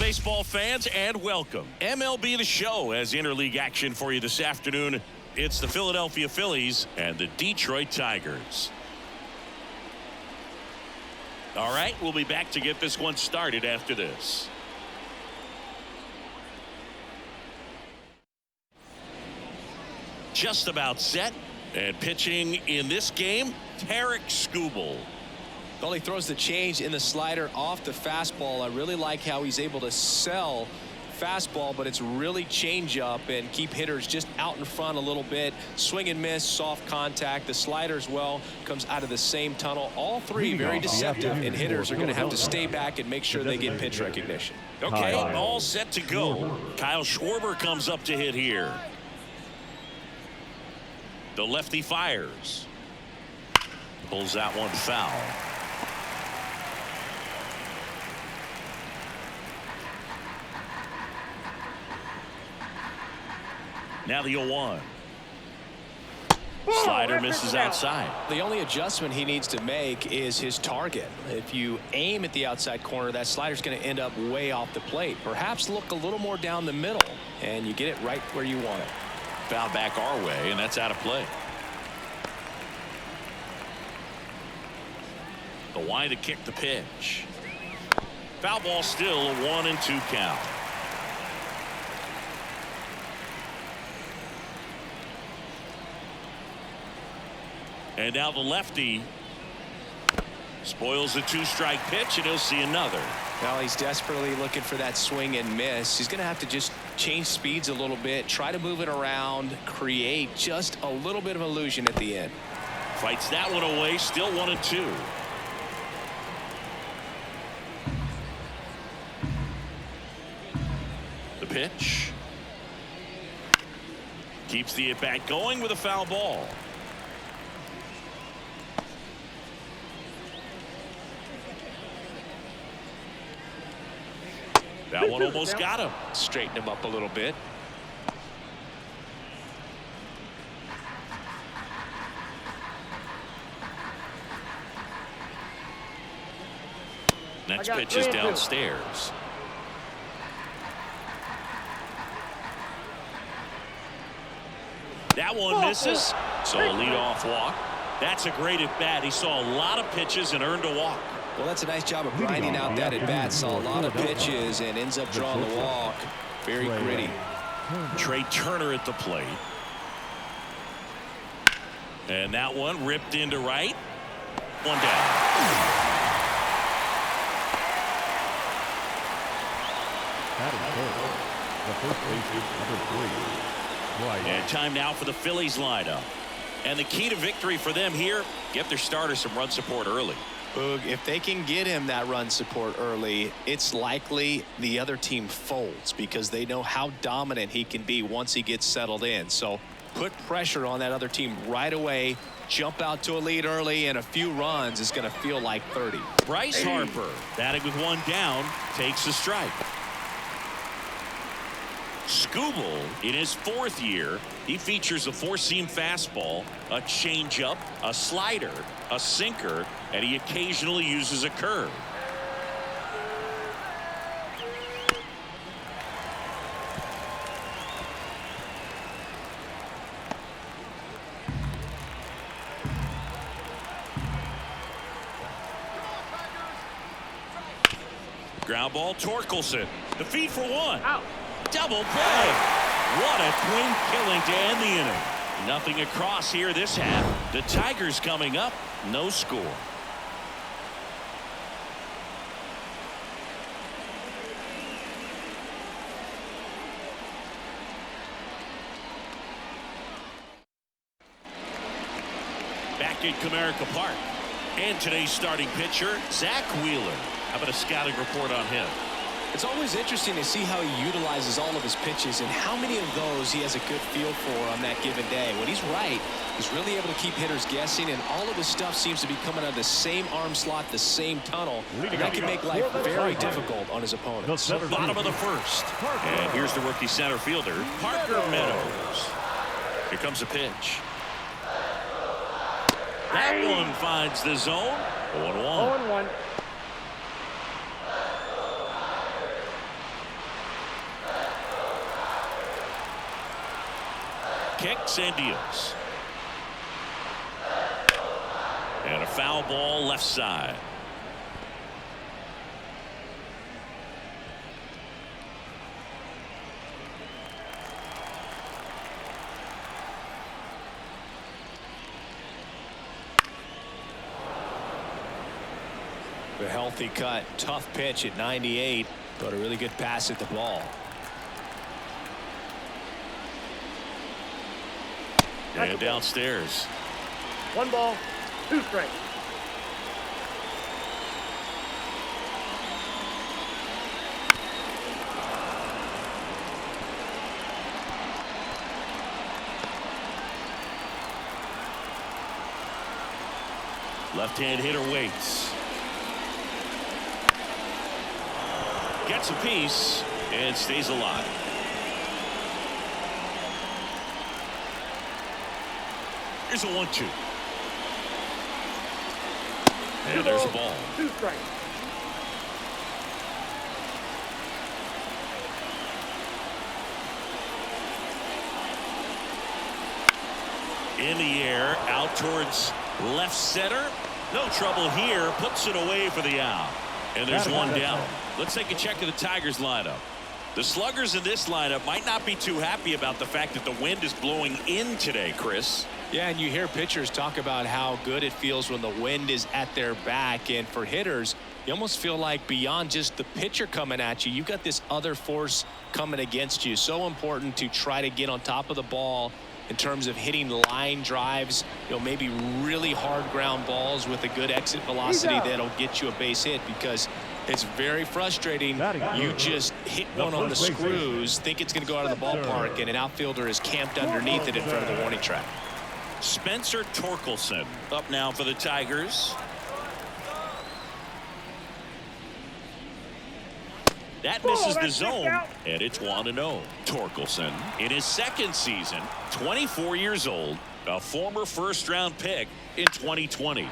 baseball fans, and welcome. MLB The Show has interleague action for you this afternoon. It's the Philadelphia Phillies and the Detroit Tigers. All right, we'll be back to get this one started after this. Just about set, and pitching in this game, Tarik Skubal. Well, he throws the change in the slider off the fastball. I really like how he's able to sell fastball, but it's really change up and keep hitters just out in front a little bit. Swing and miss, soft contact. The slider as well comes out of the same tunnel. All three very deceptive, and hitters are going to have to stay back and make sure they get pitch recognition. Okay, all set to go. Kyle Schwarber comes up to hit here. The lefty fires. Pulls that one foul. Now the 0-1. Slider misses outside. The only adjustment he needs to make is his target. If you aim at the outside corner, that slider's going to end up way off the plate. Perhaps look a little more down the middle, and you get it right where you want it. Foul back our way, and that's out of play. The wind to kick the pitch. Foul ball, still a 1-2 count. And now the lefty spoils the 2-strike pitch, and he'll see another. Well, he's desperately looking for that swing and miss. He's going to have to just change speeds a little bit, try to move it around, create just a little bit of illusion at the end. Fights that one away, still 1-2. The pitch. Keeps the at-bat going with a foul ball. That one almost got him. Straighten him up a little bit. Next pitch is downstairs. That one misses. So a leadoff walk. That's a great at bat. He saw a lot of pitches and earned a walk. Well, that's a nice job of grinding out that at bat. Saw a lot of pitches and ends up drawing the walk. Very gritty. Trey Turner at the plate. And that one ripped into right. One down. The first base is number 3. Right. And time now for the Phillies lineup. And the key to victory for them here, get their starter some run support early. Boog, if they can get him that run support early, it's likely the other team folds because they know how dominant he can be once he gets settled in. So put pressure on that other team right away. Jump out to a lead early, and a few runs is going to feel like 30. Bryce Harper, batting with one down, takes a strike. Skubal, in his 4th year, he features a 4-seam fastball, a changeup, a slider, a sinker, and he occasionally uses a curve. Ground ball, Torkelson. The feed for one. Out. Double play. What a clean killing to end the inning. Nothing across here this half. The Tigers coming up, no score. Back at Comerica Park. And today's starting pitcher, Zach Wheeler. How about a scouting report on him? It's always interesting to see how he utilizes all of his pitches and how many of those he has a good feel for on that given day. When he's right, he's really able to keep hitters guessing, and all of his stuff seems to be coming out of the same arm slot, the same tunnel. And that can make life very difficult on his opponents. Bottom of the 1st. And here's the rookie center fielder, Parker Meadows. Here comes a pitch. That one finds the zone. 0-1. 0-1. kicks and deals. And a foul ball left side. A healthy cut, tough pitch at 98, but a really good pass at the ball. And downstairs. 1 ball, 2 strikes. Left-hand hitter waits. Gets a piece and stays alive. Here's a 1-2. And there's a ball. 2 strikes. In the air, out towards left center. No trouble here. Puts it away for the out. And there's one down. Let's take a check of the Tigers lineup. The sluggers in this lineup might not be too happy about the fact that the wind is blowing in today, Chris. Yeah, and you hear pitchers talk about how good it feels when the wind is at their back. And for hitters, you almost feel like beyond just the pitcher coming at you, you've got this other force coming against you. So important to try to get on top of the ball in terms of hitting line drives, maybe really hard ground balls with a good exit velocity that'll get you a base hit, because it's very frustrating. You just hit one on the screws, think it's going to go out of the ballpark, and an outfielder is camped underneath it in front of the warning track. Spencer Torkelson up now for the Tigers. That misses the zone, and it's 1-0. Torkelson, in his second season, 24 years old, a former first-round pick in 2020.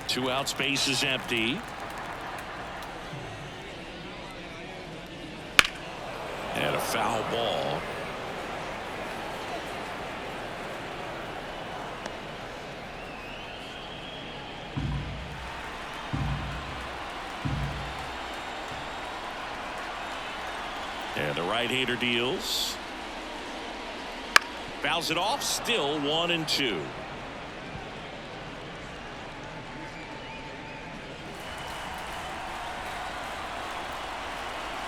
Two out, space is empty. And a foul ball. And the right-hander deals. Fouls it off. Still 1-2.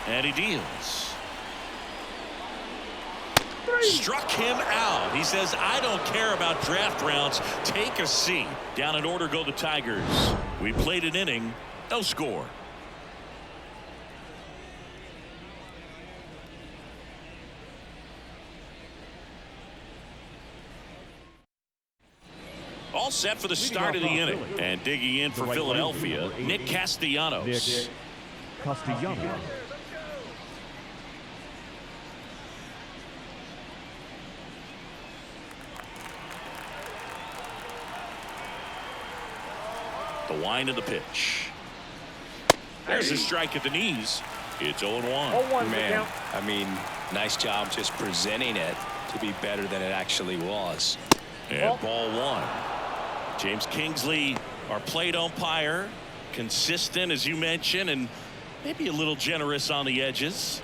And he deals. Struck him out. He says, I don't care about draft rounds. Take a seat. Down in order go the Tigers. We played an inning. No score. All set for the start of the inning. And digging in for Philadelphia, Nick Castellanos. Castellanos. The wind of the pitch. There's a strike at the knees. It's 0-1. Man, I mean, nice job just presenting it to be better than it actually was. And ball 1. James Kingsley, our plate umpire, consistent as you mentioned, and maybe a little generous on the edges.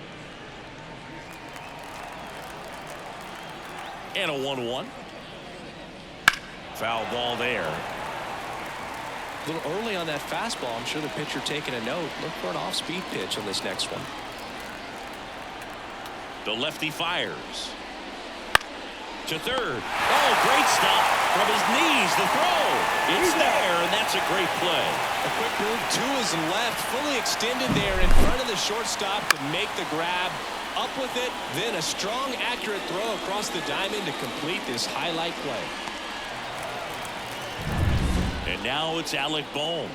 And a 1-1. Foul ball there. A little early on that fastball. I'm sure the pitcher taking a note. Look for an off-speed pitch on this next one. The lefty fires. To third. Oh, great stop from his knees. The throw. It's there, and that's a great play. A quick move to his left, fully extended there in front of the shortstop to make the grab. Up with it, then a strong, accurate throw across the diamond to complete this highlight play. And now it's Alec Bohm.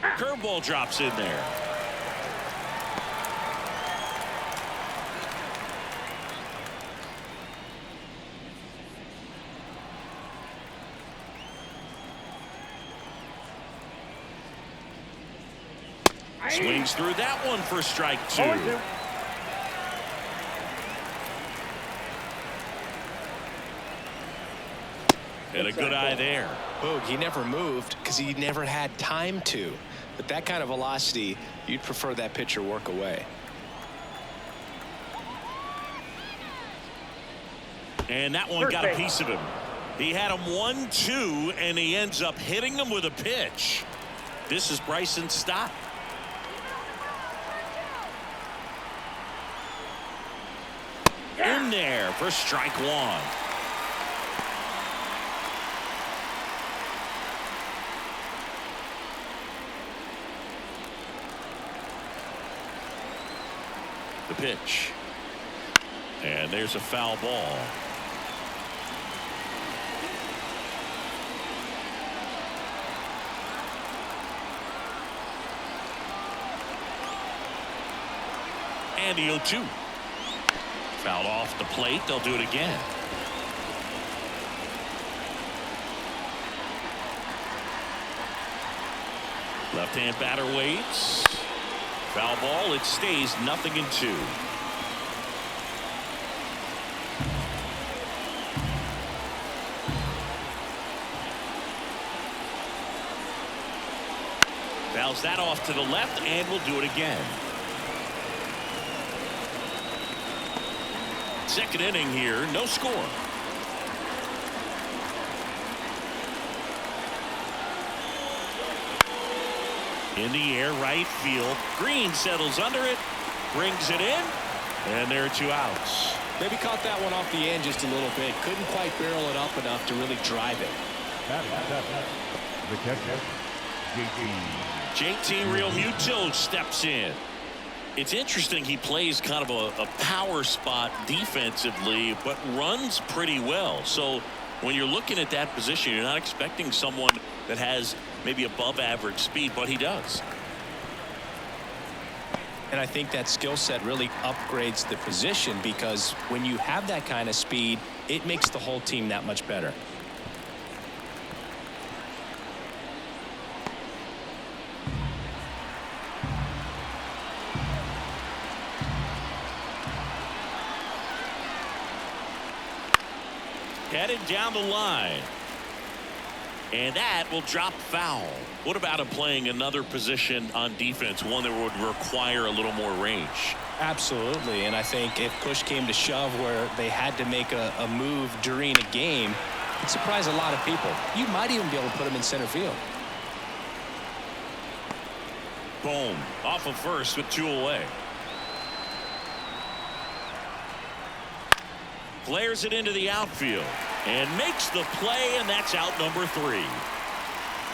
Curveball drops in there. Swings through that one for strike 2. 0-2. And a good eye there. Boog, he never moved because he never had time to. But that kind of velocity, you'd prefer that pitcher work away. And that one got a piece of him. He had him 1-2, and he ends up hitting him with a pitch. This is Bryson's stop. In there for strike 1. The pitch. And there's a foul ball. And the 0-2. Fouled off the plate. They'll do it again. Left-hand batter waits. Foul ball. It stays 0-2. Fouls that off to the left, and we'll do it again. Second inning here, no score. In the air, right field. Green settles under it, brings it in, and there are 2 outs. Maybe caught that one off the end just a little bit. Couldn't quite barrel it up enough to really drive it. The catcher, JT Realmuto steps in. It's interesting, he plays kind of a power spot defensively, but runs pretty well. So when you're looking at that position, you're not expecting someone that has maybe above average speed, but he does. And I think that skill set really upgrades the position, because when you have that kind of speed, it makes the whole team that much better. Headed down the line. And that will drop foul. What about him playing another position on defense, one that would require a little more range? Absolutely. And I think if push came to shove where they had to make a move during a game, it'd surprise a lot of people. You might even be able to put him in center field. Boom. Off of first with 2 away. Flares it into the outfield and makes the play, and that's out number 3.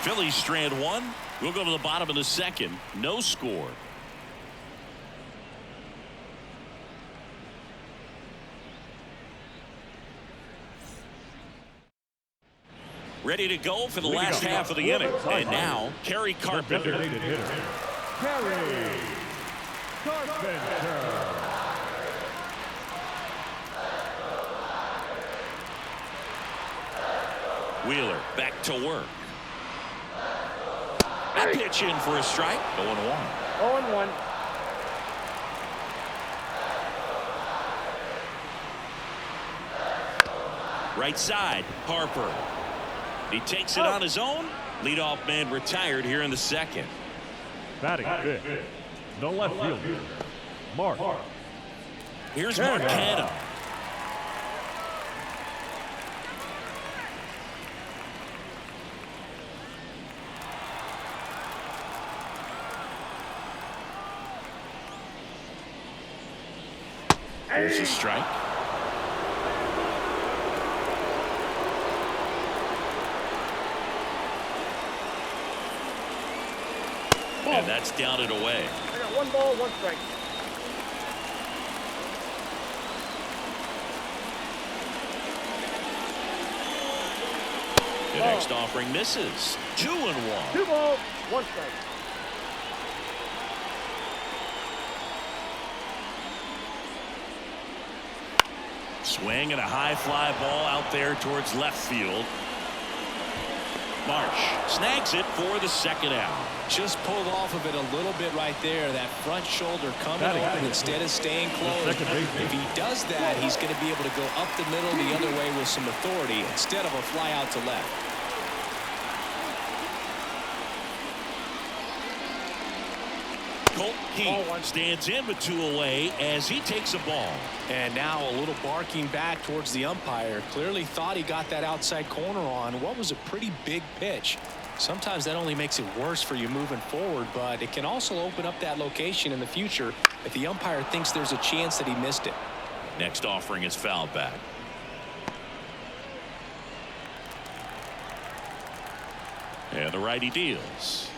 Phillies strand 1. We'll go to the bottom of the second. No score. Ready to go for the last half of the inning. And now, Kerry Carpenter. Kerry Carpenter. Wheeler back to work. That pitch in for a strike. 0-1. 0-1. Right side, Harper. He takes it on his own. Leadoff man retired here in the second. Batting fifth, the left fielder, Mark. Here's Mark Canha. There's a strike. And that's down and away. I got 1 ball, 1 strike. The next offering misses. 2-1. 2 balls, 1 strike. Swing and a high fly ball out there towards left field. Marsh snags it for the second out. Just pulled off of it a little bit right there. That front shoulder coming open instead of staying closed. If he does that, he's going to be able to go up the middle the other way with some authority instead of a fly out to left. Colt Keith stands in with 2 away as he takes a ball. And now a little barking back towards the umpire. Clearly thought he got that outside corner on what was a pretty big pitch. Sometimes that only makes it worse for you moving forward, but it can also open up that location in the future if the umpire thinks there's a chance that he missed it. Next offering is fouled back. And the righty deals.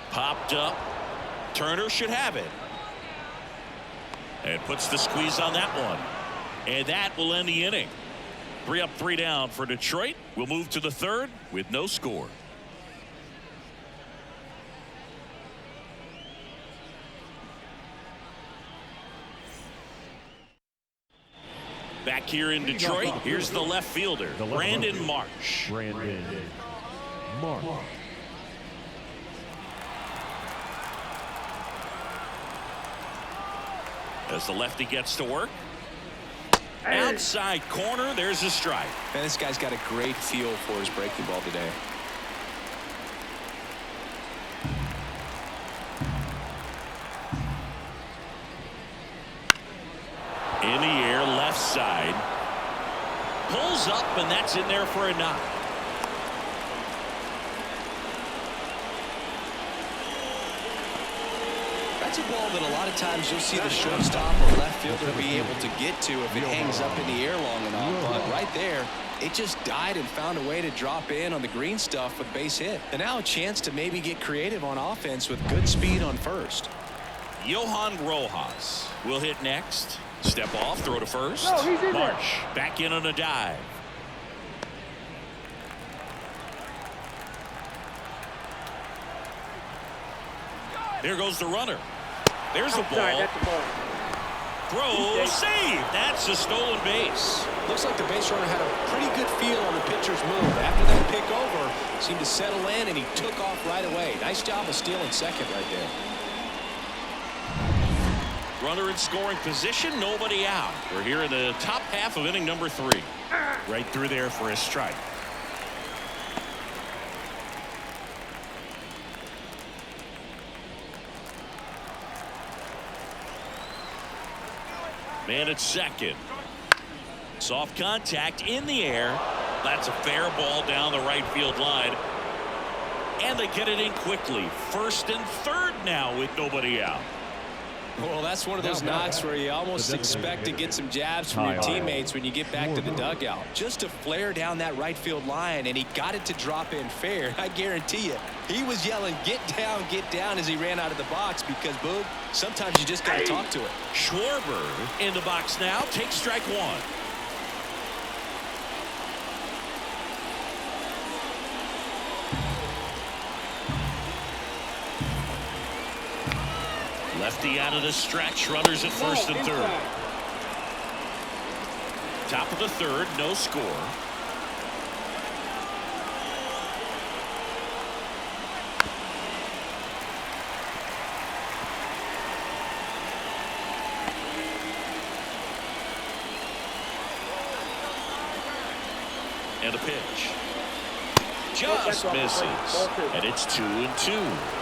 Popped up. Turner should have it. And puts the squeeze on that one. And that will end the inning. 3 up, 3 down for Detroit. We'll move to the 3rd with no score. Back here in Detroit, here's the left fielder, Brandon Marsh. Brandon Marsh. As the lefty gets to work. Outside corner, there's a strike. Man, this guy's got a great feel for his breaking ball today. In the air, left side. Pulls up, and that's in there for a knock. That's a ball that a lot of times you'll see the shortstop or left fielder be able to get to if it hangs up in the air long enough. But right there, it just died and found a way to drop in on the green stuff with base hit. And now a chance to maybe get creative on offense with good speed on first. Johan Rojas will hit next. Step off, throw to first. No, he's in Marsh back in on a dive. There goes the runner. There's the ball. That's the ball. Throw, save. That's a stolen base. Looks like the base runner had a pretty good feel on the pitcher's move. After that pick over, seemed to settle in, and he took off right away. Nice job of stealing second right there. Runner in scoring position, nobody out. We're here in the top half of inning number 3. Right through there for a strike. Man at second. Soft contact in the air. That's a fair ball down the right field line. And they get it in quickly. 1st and 3rd now with nobody out. Well, that's one of those knocks where you almost expect to get some jabs from your teammates when you get back to the dugout. Just a flare down that right field line, and he got it to drop in fair. I guarantee you, he was yelling, get down, as he ran out of the box because, Boog, sometimes you just got to talk to it. Schwarber in the box now. Takes strike 1. Lefty out of the stretch. Runners at 1st and 3rd. Top of the 3rd. No score. And a pitch. Just misses. And it's 2-2.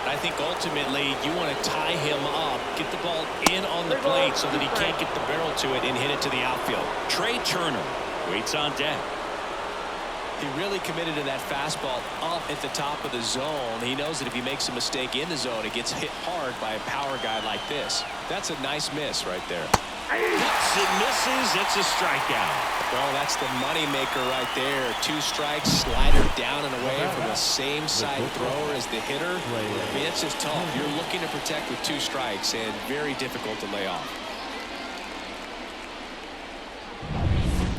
I think ultimately you want to tie him up, get the ball in on the plate so that he can't get the barrel to it and hit it to the outfield. Trey Turner waits on deck. He really committed to that fastball up at the top of the zone. He knows that if he makes a mistake in the zone, it gets hit hard by a power guy like this. That's a nice miss right there. Hits and misses. It's a strikeout. Well, that's the money maker right there. 2 strikes, slider down and away from the same side thrower as the hitter. I mean, it's just tough. You're looking to protect with 2 strikes and very difficult to lay off.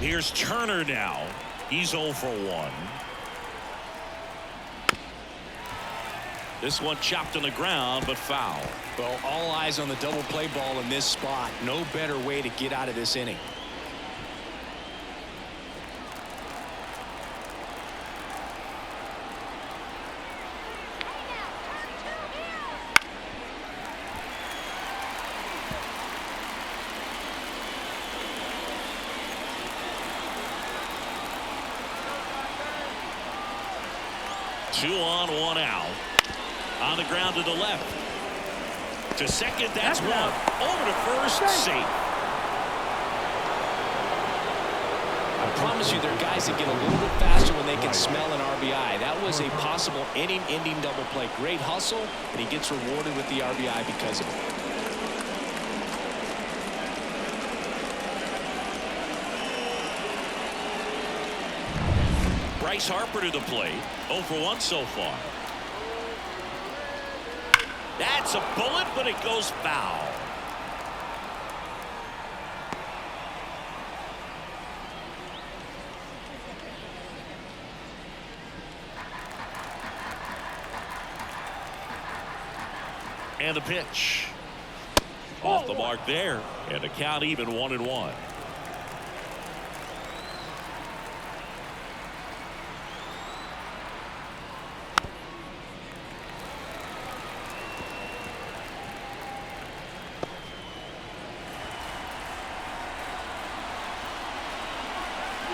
Here's Turner now. He's 0 for 1. This one chopped on the ground, but foul. Well, all eyes on the double play ball in this spot. No better way to get out of this inning. 2 on, 1 out. On the ground to the left. To second, that's 1. Over to first, safe. I promise you there are guys that get a little bit faster when they can smell an RBI. That was a possible inning-ending double play. Great hustle, and he gets rewarded with the RBI because of it. Bryce Harper to the plate. 0 for 1 so far. That's a bullet, but it goes foul. And the pitch. Off the mark there. And the count even 1-1.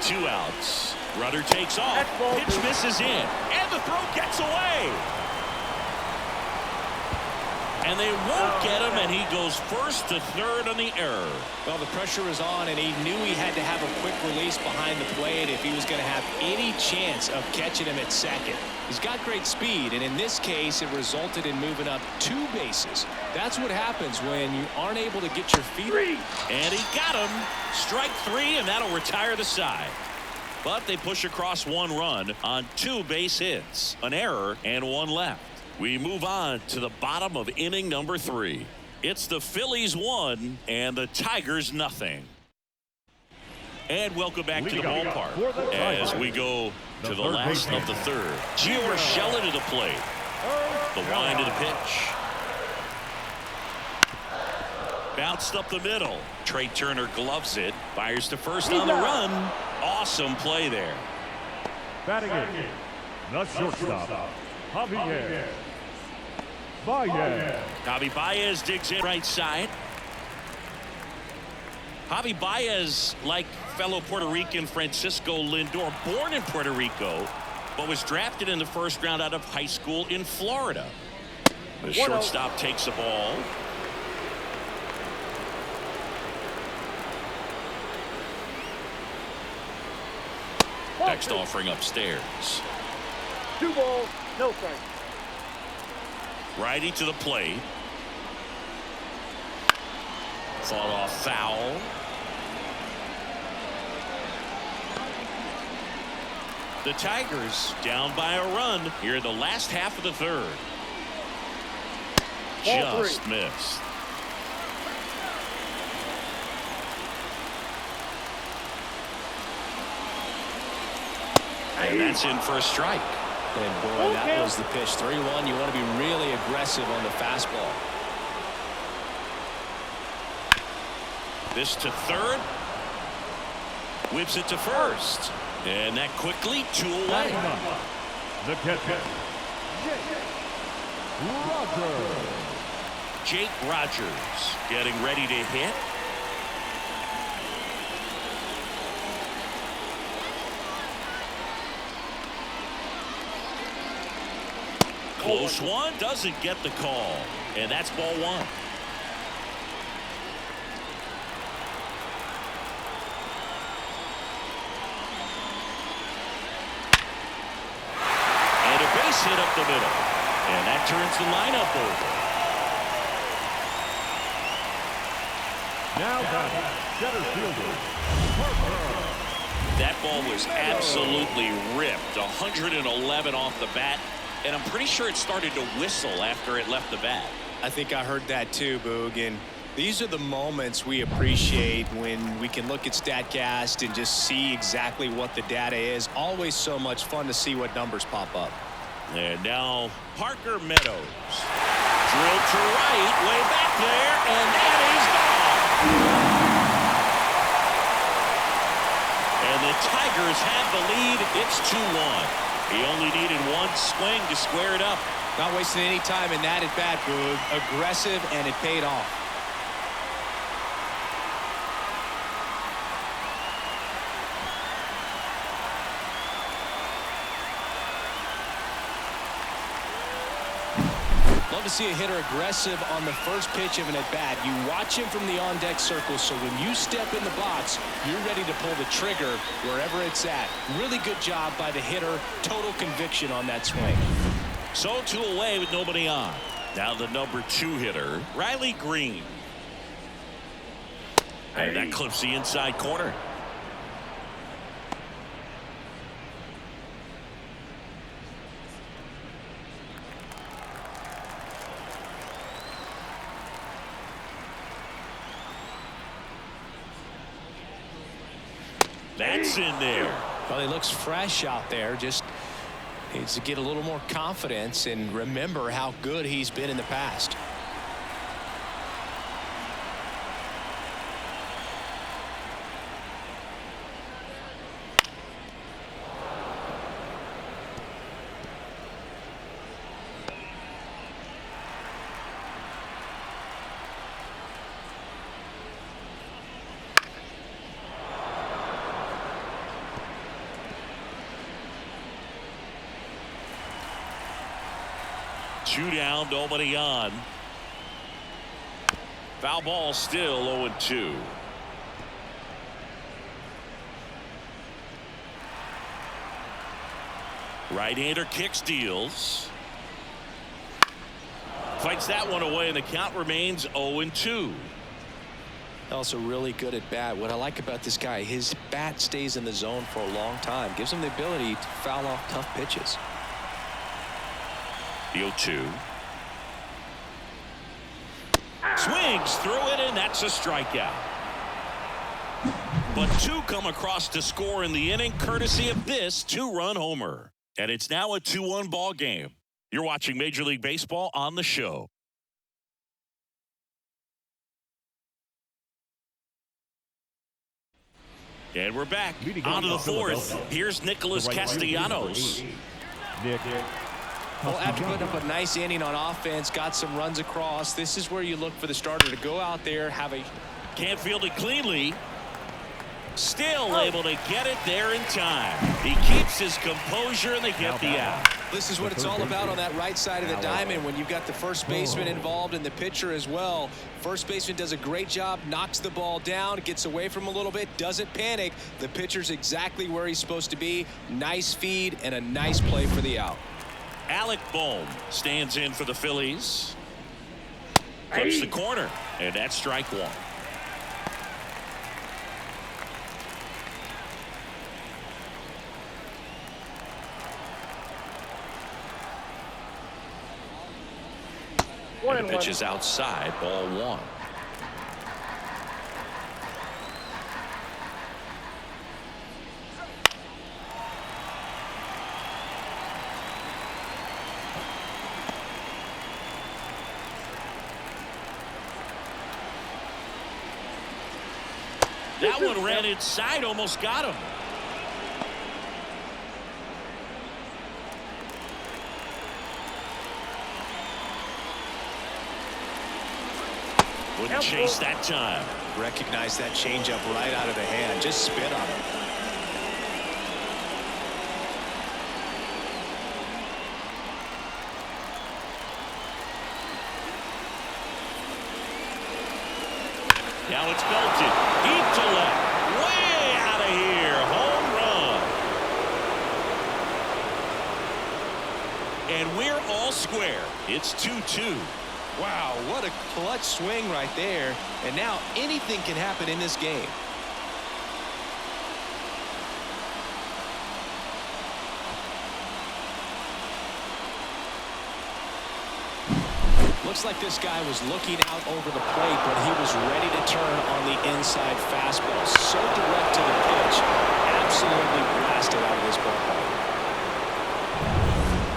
Two outs. Runner takes off. Pitch misses in. And the throw gets away. And they won't get him, and he goes first to third on the error. Well, the pressure was on, and he knew he had to have a quick release behind the plate if he was going to have any chance of catching him at second. He's got great speed, and in this case, it resulted in moving up 2 bases. That's what happens when you aren't able to get your feet. And he got him. Strike 3, and that'll retire the side. But they push across 1 run on 2 base hits, an error, and 1 left. We move on to the bottom of inning number 3. It's the Phillies 1 and the Tigers nothing. And welcome back to the ballpark as we go to the last of the third. Gio Urshela to the plate. The wind of the pitch. Bounced up the middle. Trey Turner gloves it. Fires to first on the run. Awesome play there. Batting in, the shortstop, Javier Baez. Javi Baez digs in right side. Javi Baez, like fellow Puerto Rican Francisco Lindor, born in Puerto Rico, but was drafted in the first round out of high school in Florida. The shortstop takes the ball. Next offering upstairs. 2 balls, no strikes. Righty to the plate. Fought off foul. The Tigers down by a run here in the last half of the third. Just missed. And that's in for a strike. And boy, that was the pitch. 3-1. You want to be really aggressive on the fastball. This to third. Whips it to first. And that quickly 2 away. The catcher, Jake Rogers getting ready to hit. Close one, doesn't get the call, and that's ball 1. And a base hit up the middle, and that turns the lineup over. now batting, center fielder, That ball was absolutely ripped. 111 off the bat. And I'm pretty sure it started to whistle after it left the bat. I think I heard that too, Boog. And these are the moments we appreciate when we can look at StatCast and just see exactly what the data is. Always so much fun to see what numbers pop up. And now Parker Meadows. Drilled to right, way back there, and that is gone. And the Tigers have the lead. It's 2-1. He only needed 1 swing to square it up. Not wasting any time in that at bat, Boog. Aggressive, and it paid off. Love to see a hitter aggressive on the first pitch of an at-bat. You watch him from the on-deck circle, so when you step in the box, you're ready to pull the trigger wherever it's at. Really good job by the hitter. Total conviction on that swing. So 2 away with nobody on. Now the number 2 hitter, Riley Green. And that clips the inside corner. That's in there. Well, he looks fresh out there. Just needs to get a little more confidence and remember how good he's been in the past. Two down, nobody on. Foul ball, still 0-2. Right-hander kicks, deals. Fights that one away, and the count remains 0-2. Also really good at bat. What I like about this guy, his bat stays in the zone for a long time. Gives him the ability to foul off tough pitches. The 0-2. Swings through it, and that's a strikeout. But 2 come across to score in the inning, courtesy of this 2-run homer. And it's now a 2-1 ball game. You're watching Major League Baseball on the show. And we're back on to the 4th. Here's Nicholas Castellanos. Well, after putting up a nice inning on offense, got some runs across, this is where you look for the starter to go out there, have a... Can't field it cleanly. Still able to get it there in time. He keeps his composure, and they get the out. This is what it's all about on that right side of the diamond when you've got the first baseman involved and the pitcher as well. First baseman does a great job, knocks the ball down, gets away from him a little bit, doesn't panic. The pitcher's exactly where he's supposed to be. Nice feed and a nice play for the out. Alec Bohm stands in for the Phillies. Clips the corner, and that's strike 1. And the pitch is outside, ball 1. That one ran inside, almost got him. Wouldn't chase that time. Recognize that changeup right out of the hand. Just spit on it. Now it's belted. Deep to left. Way out of here. Home run. And we're all square. It's 2-2. Wow, what a clutch swing right there. And now anything can happen in this game. Looks like this guy was looking out over the plate, but he was ready to turn on the inside fastball. So direct to the pitch. Absolutely blasted out of this ballpark.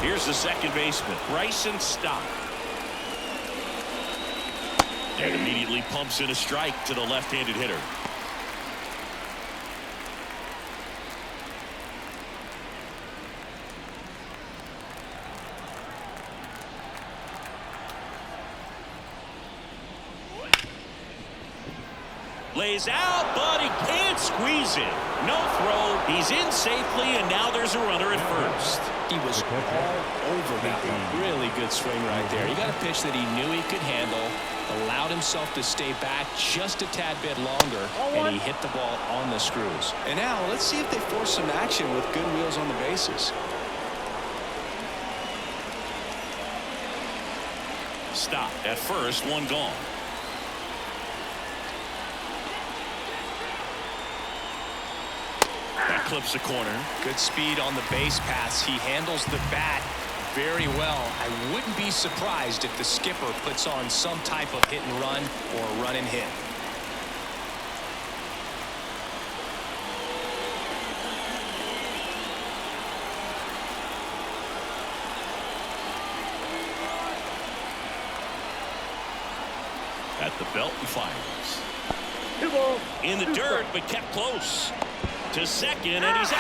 Here's the second baseman, Bryson Stott. And immediately pumps in a strike to the left-handed hitter. Lays out, but he can't squeeze it. No throw. He's in safely, and now there's a runner at first. He was all over that one. Really good swing right there. He got a pitch that he knew he could handle, allowed himself to stay back just a tad bit longer, and he hit the ball on the screws. And now let's see if they force some action with good wheels on the bases. Stop at first, one gone. That clips the corner. Good speed on the base pass. He handles the bat very well. I wouldn't be surprised if the skipper puts on some type of hit and run or a run and hit. At the belt and fires. 2 balls. In the 2 dirt, strikes. but kept close to second, and he's out.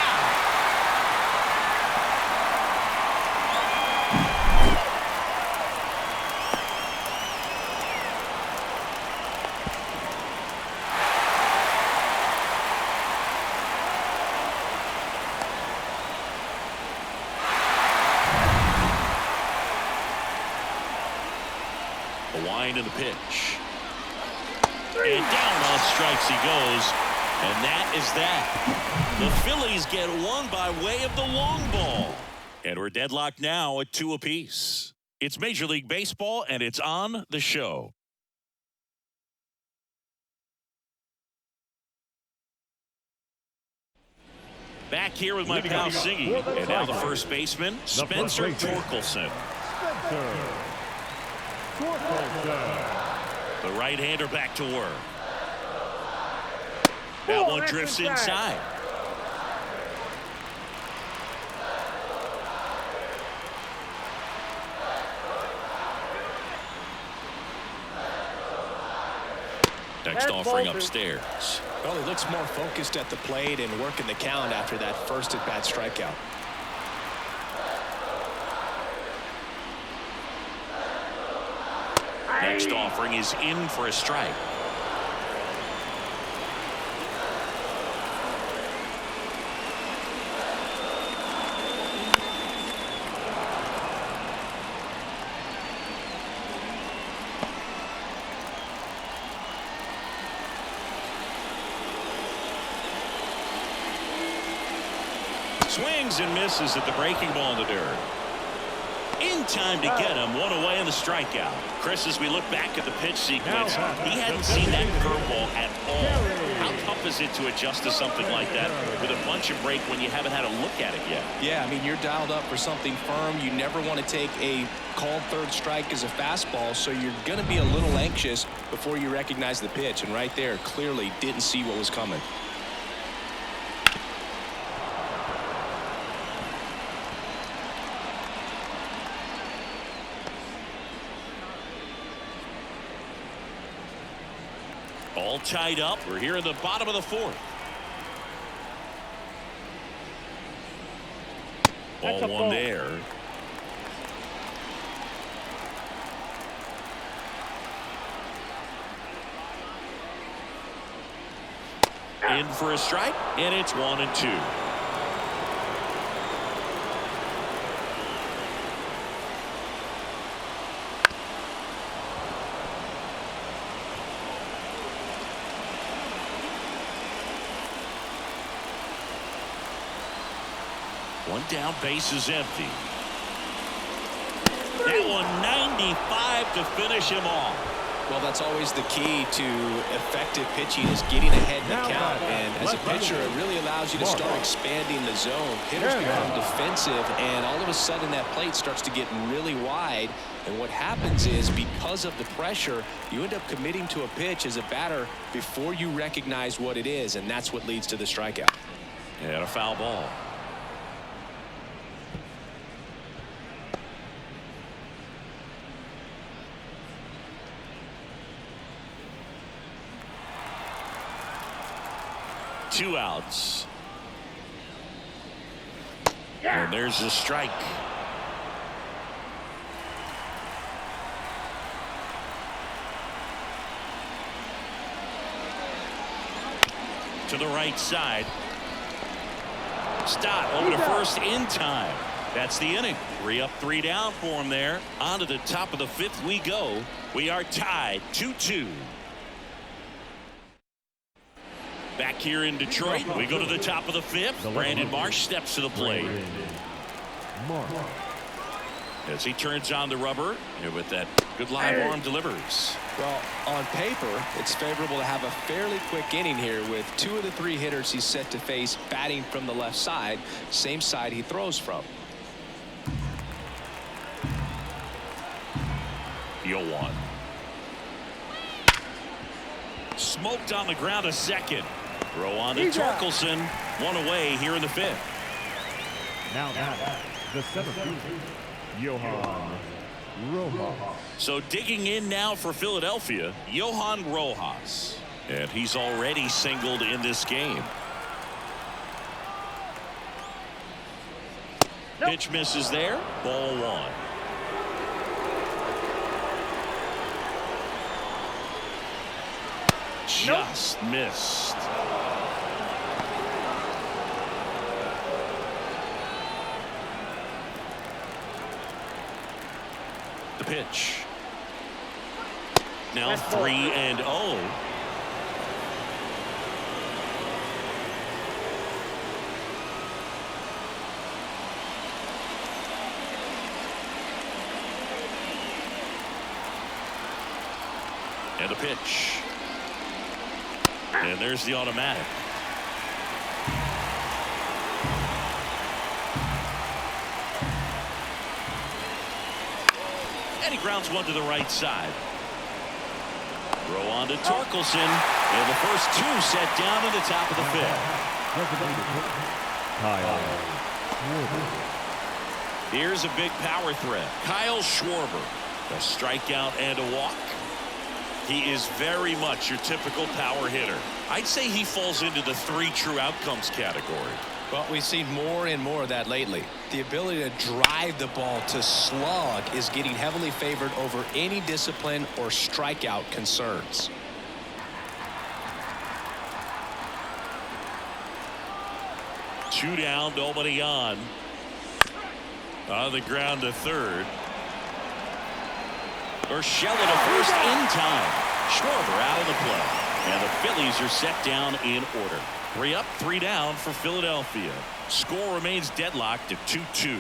The wind of the pitch. And down on strikes he goes. And that is that. The Phillies get one by way of the long ball. And we're deadlocked now at 2 apiece. It's Major League Baseball, and it's on the show. Back here with my pal Siggy. And now the first baseman, Spencer Torkelson. The right-hander back to work. That one drifts inside. Next offering upstairs. Well, he looks more focused at the plate and working the count after that first at-bat strikeout. Next offering is in for a strike. Swings and misses at the breaking ball in the dirt. In time to get him, one away in the strikeout. Chris, as we look back at the pitch sequence, he hadn't seen that curveball at all. How tough is it to adjust to something like that with a bunch of break when you haven't had a look at it yet? Yeah, I mean, you're dialed up for something firm. You never want to take a called third strike as a fastball, so you're going to be a little anxious before you recognize the pitch. And right there, clearly didn't see what was coming. All tied up. We're here in the bottom of the 4th. Ball one there. In for a strike, and it's 1-2. One down, base is empty. That one 95 to finish him off. Well, that's always the key to effective pitching, is getting ahead in the count. And as a pitcher, it really allows you to start expanding the zone. Hitters become defensive, and all of a sudden that plate starts to get really wide. And what happens is, because of the pressure, you end up committing to a pitch as a batter before you recognize what it is, and that's what leads to the strikeout. And a foul ball. Two outs. And there's the strike. To the right side. Stop over to first in time. That's the inning. 3 up, 3 down for him there. On to the top of the 5th we go. We are tied 2-2. Back here in Detroit, we go to the top of the 5th. Brandon Marsh steps to the plate. As he turns on the rubber, and with that good live arm delivers. Well, on paper, it's favorable to have a fairly quick inning here with 2 of the 3 hitters he's set to face batting from the left side, same side he throws from. Yohan. Smoked on the ground a second. Throw on to Torkelson. 1 away here in the 5th. Now the 7th. Johan Rojas. So digging in now for Philadelphia, Johan Rojas. And he's already singled in this game. Nope. Pitch misses there. Ball 1. Just missed. The pitch. Now 3-0. And the pitch. And there's the automatic. And he grounds one to the right side. Throw on to Torkelson. And the first 2 set down to the top of the 5th. Here's a big power threat. Kyle Schwarber. A strikeout and a walk. He is very much your typical power hitter. I'd say he falls into the 3 true outcomes category. Well, we've seen more and more of that lately. The ability to drive the ball to slug is getting heavily favored over any discipline or strikeout concerns. Two down, nobody on. On the ground to third. Urshela to first in time. Schwarber out of the play. And the Phillies are set down in order. 3 up, 3 down for Philadelphia. Score remains deadlocked at 2-2.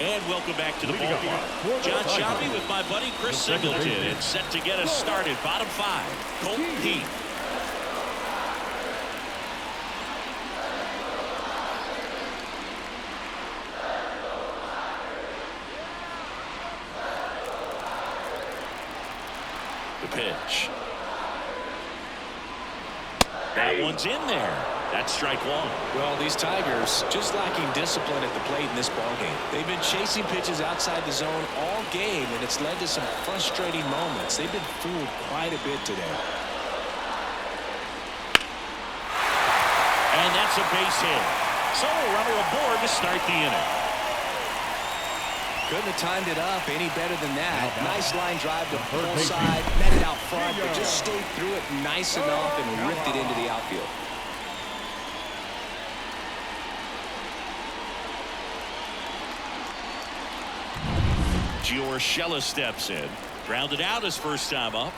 And welcome back to the ballpark. John Shelby with my buddy Chris Singleton. And set to get us started. Bottom 5. Colton Heath. The pitch. That one's in there. That's strike 1. Well, these Tigers just lacking discipline at the plate in this ballgame. They've been chasing pitches outside the zone all game, and it's led to some frustrating moments. They've been fooled quite a bit today. And that's a base hit. So a runner aboard to start the inning. Couldn't have timed it up any better than that. Nice line drive to full side, met it out front, but just stayed through it nice enough and ripped it into the outfield. Urshela steps in. Grounded out his first time up.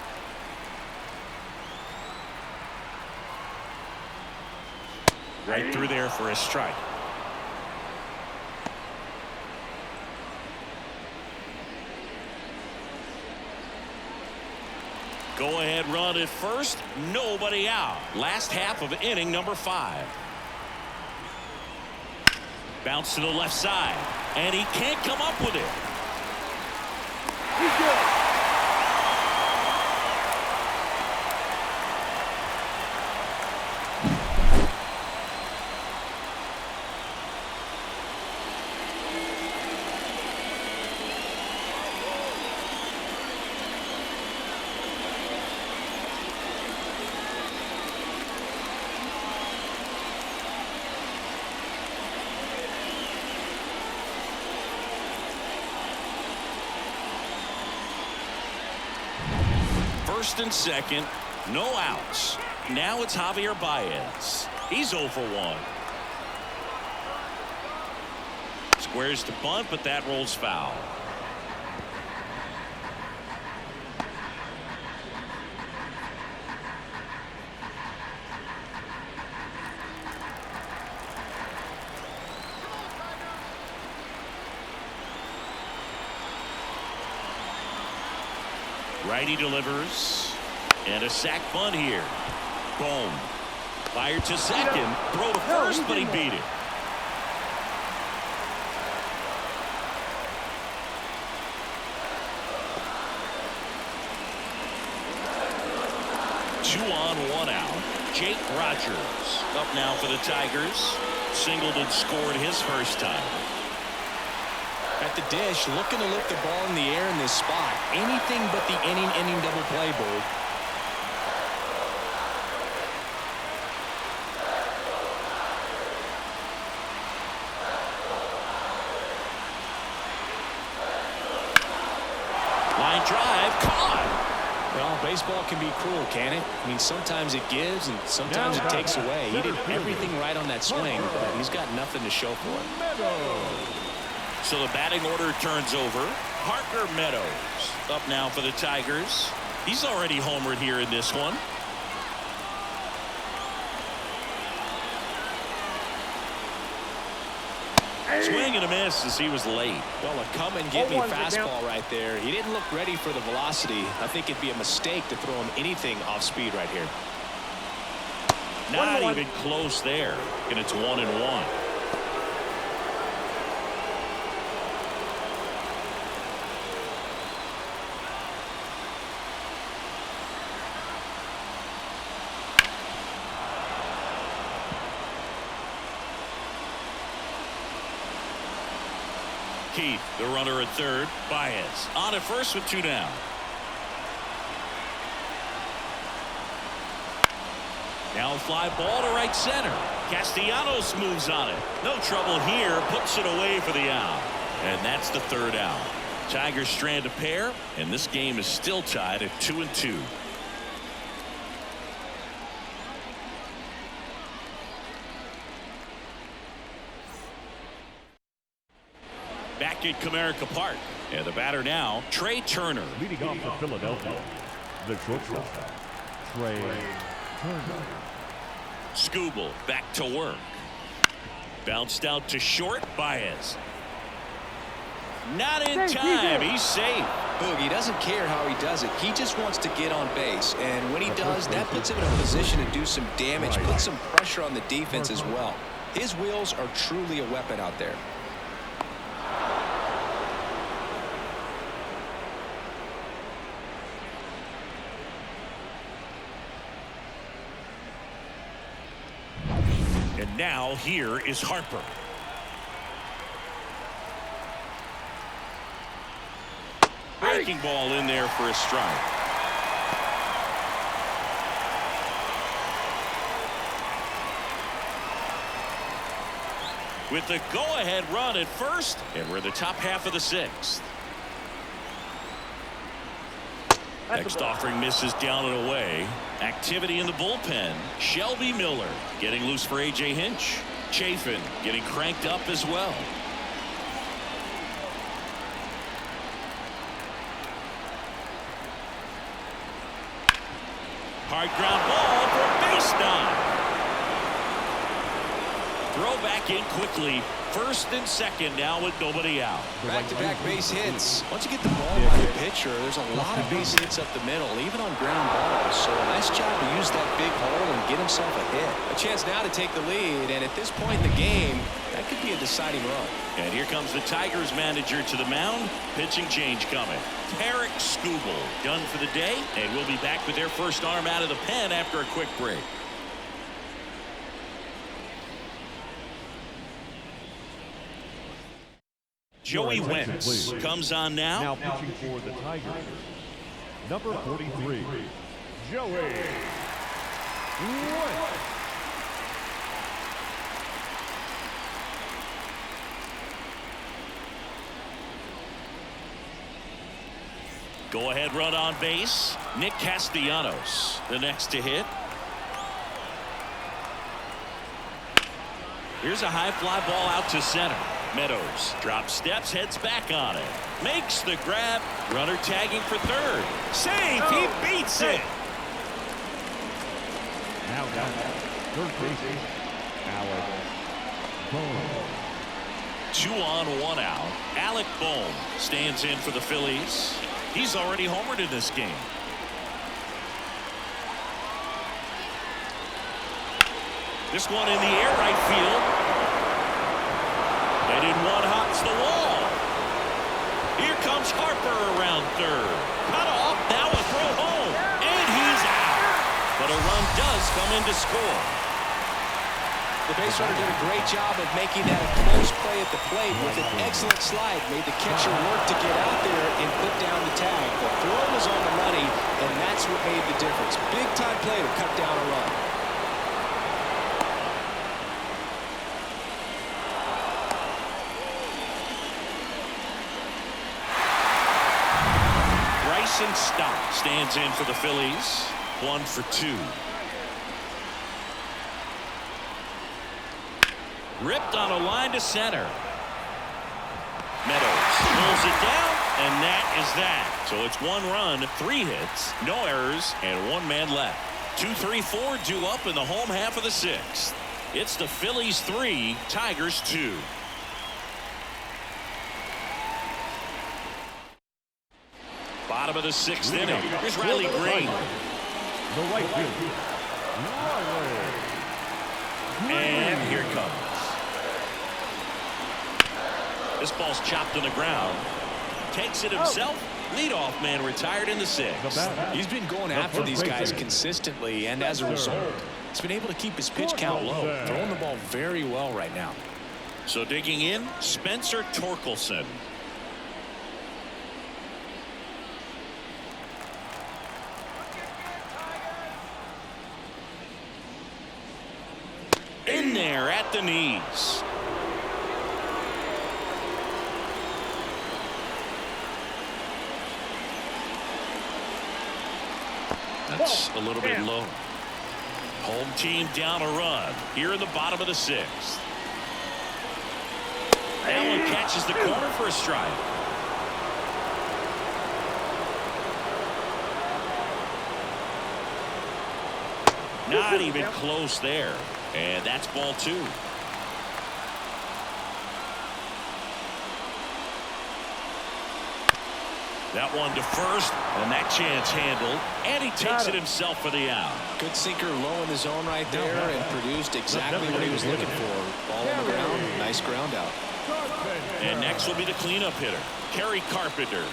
Right through there for a strike. Go ahead run at first. Nobody out. Last half of inning number 5. Bounce to the left side. And he can't come up with it. He's good. First and second, no outs. Now it's Javier Baez. He's 0 for 1. Squares to bunt, but that rolls foul. Righty delivers. And a sac bunt here. Boom. Fired to second. Throw to first, but he beat it. Two on, one out. Jake Rogers up now for the Tigers. Singled and scored his first time. At the dish, looking to lift the ball in the air in this spot. Anything but the inning double play, Bird. Line drive, caught. Well, baseball can be cruel, can it? I mean, sometimes it gives and sometimes it takes away. He did everything right on that swing, but he's got nothing to show for it. So the batting order turns over. Parker Meadows up now for the Tigers. He's already homered here in this one. Swing and a miss as he was late. Well, a come and get me fastball right there. He didn't look ready for the velocity. I think it'd be a mistake to throw him anything off speed right here. Not even close there. And it's 1-1. Keith, the runner at third. Baez on at first with two down. Now a fly ball to right center. Castellanos moves on it. No trouble here. Puts it away for the out. And that's the third out. Tigers strand a pair, and this game is still tied at 2-2. Back at Comerica Park. And the batter now, Trey Turner. Leading off for Philadelphia, the shortstop, Trey Turner. Skubal back to work. Bounced out to short. Baez. Not in time. He's safe. Boogie doesn't care how he does it. He just wants to get on base. And when he does, that puts him in a position to do some damage, put some pressure on the defense as well. His wheels are truly a weapon out there. And now here is Harper. Breaking ball in there for a strike. With the go-ahead run at first, and we're in the top half of the sixth. Next offering misses down and away. Activity in the bullpen. Shelby Miller getting loose for A.J. Hinch. Chafin getting cranked up as well. Hard ground ball for base knock. Throw back in quickly. First and second now with nobody out. Back-to-back base hits. Once you get the ball by the pitcher, there's a lot of base hits up the middle, even on ground balls. So a nice job to use that big hole and get himself a hit. A chance now to take the lead, and at this point in the game, that could be a deciding run. And here comes the Tigers manager to the mound. Pitching change coming. Tarek Skubal done for the day, and we'll be back with their first arm out of the pen after a quick break. Joey Wentz comes on now. Now pitching for the Tigers, number 43, Joey Wentz. Go ahead run on base. Nick Castellanos the next to hit. Here's a high fly ball out to center. Meadows drop steps, heads back on it. Makes the grab. Runner tagging for third. Save. He beats it. Now down third baseman, Alec Bohm. 2 on, 1 out. Alec Bohm stands in for the Phillies. He's already homered in this game. This one in the air, right field. And in one hops the wall. Here comes Harper around third. Cut off, now a throw home. And he's out. But a run does come in to score. The base runner did a great job of making that a close play at the plate with an excellent slide. Made the catcher work to get out there and put down the tag. The throw was on the money, and that's what made the difference. Big time play to cut down a run. Bryson Stott stands in for the Phillies. 1 for 2. Ripped on a line to center. Meadows pulls it down, and that is that. So it's 1 run, 3 hits, no errors, and 1 man left. 2-3-4 due up in the home half of the 6th. It's the Phillies 3, Tigers 2. Bottom of the 6th inning. Here's Riley Green. The right field, And here it comes. This ball's chopped on the ground. Takes it himself. Leadoff man retired in the 6th. He's been going after these guys consistently, and as a result, he's been able to keep his pitch count low. Throwing the ball very well right now. So digging in, Spencer Torkelson. In there at the knees. That's a little bit low. Home team down a run here in the bottom of the 6th. Allen catches the corner for a strike. Not even close there. And that's ball 2. That one to first, and that chance handled, and he takes it himself for the out. Good sinker low in the zone right there and produced exactly what he was looking for. Ball on the ground, nice ground out. And next will be the cleanup hitter, Kerry Carpenter.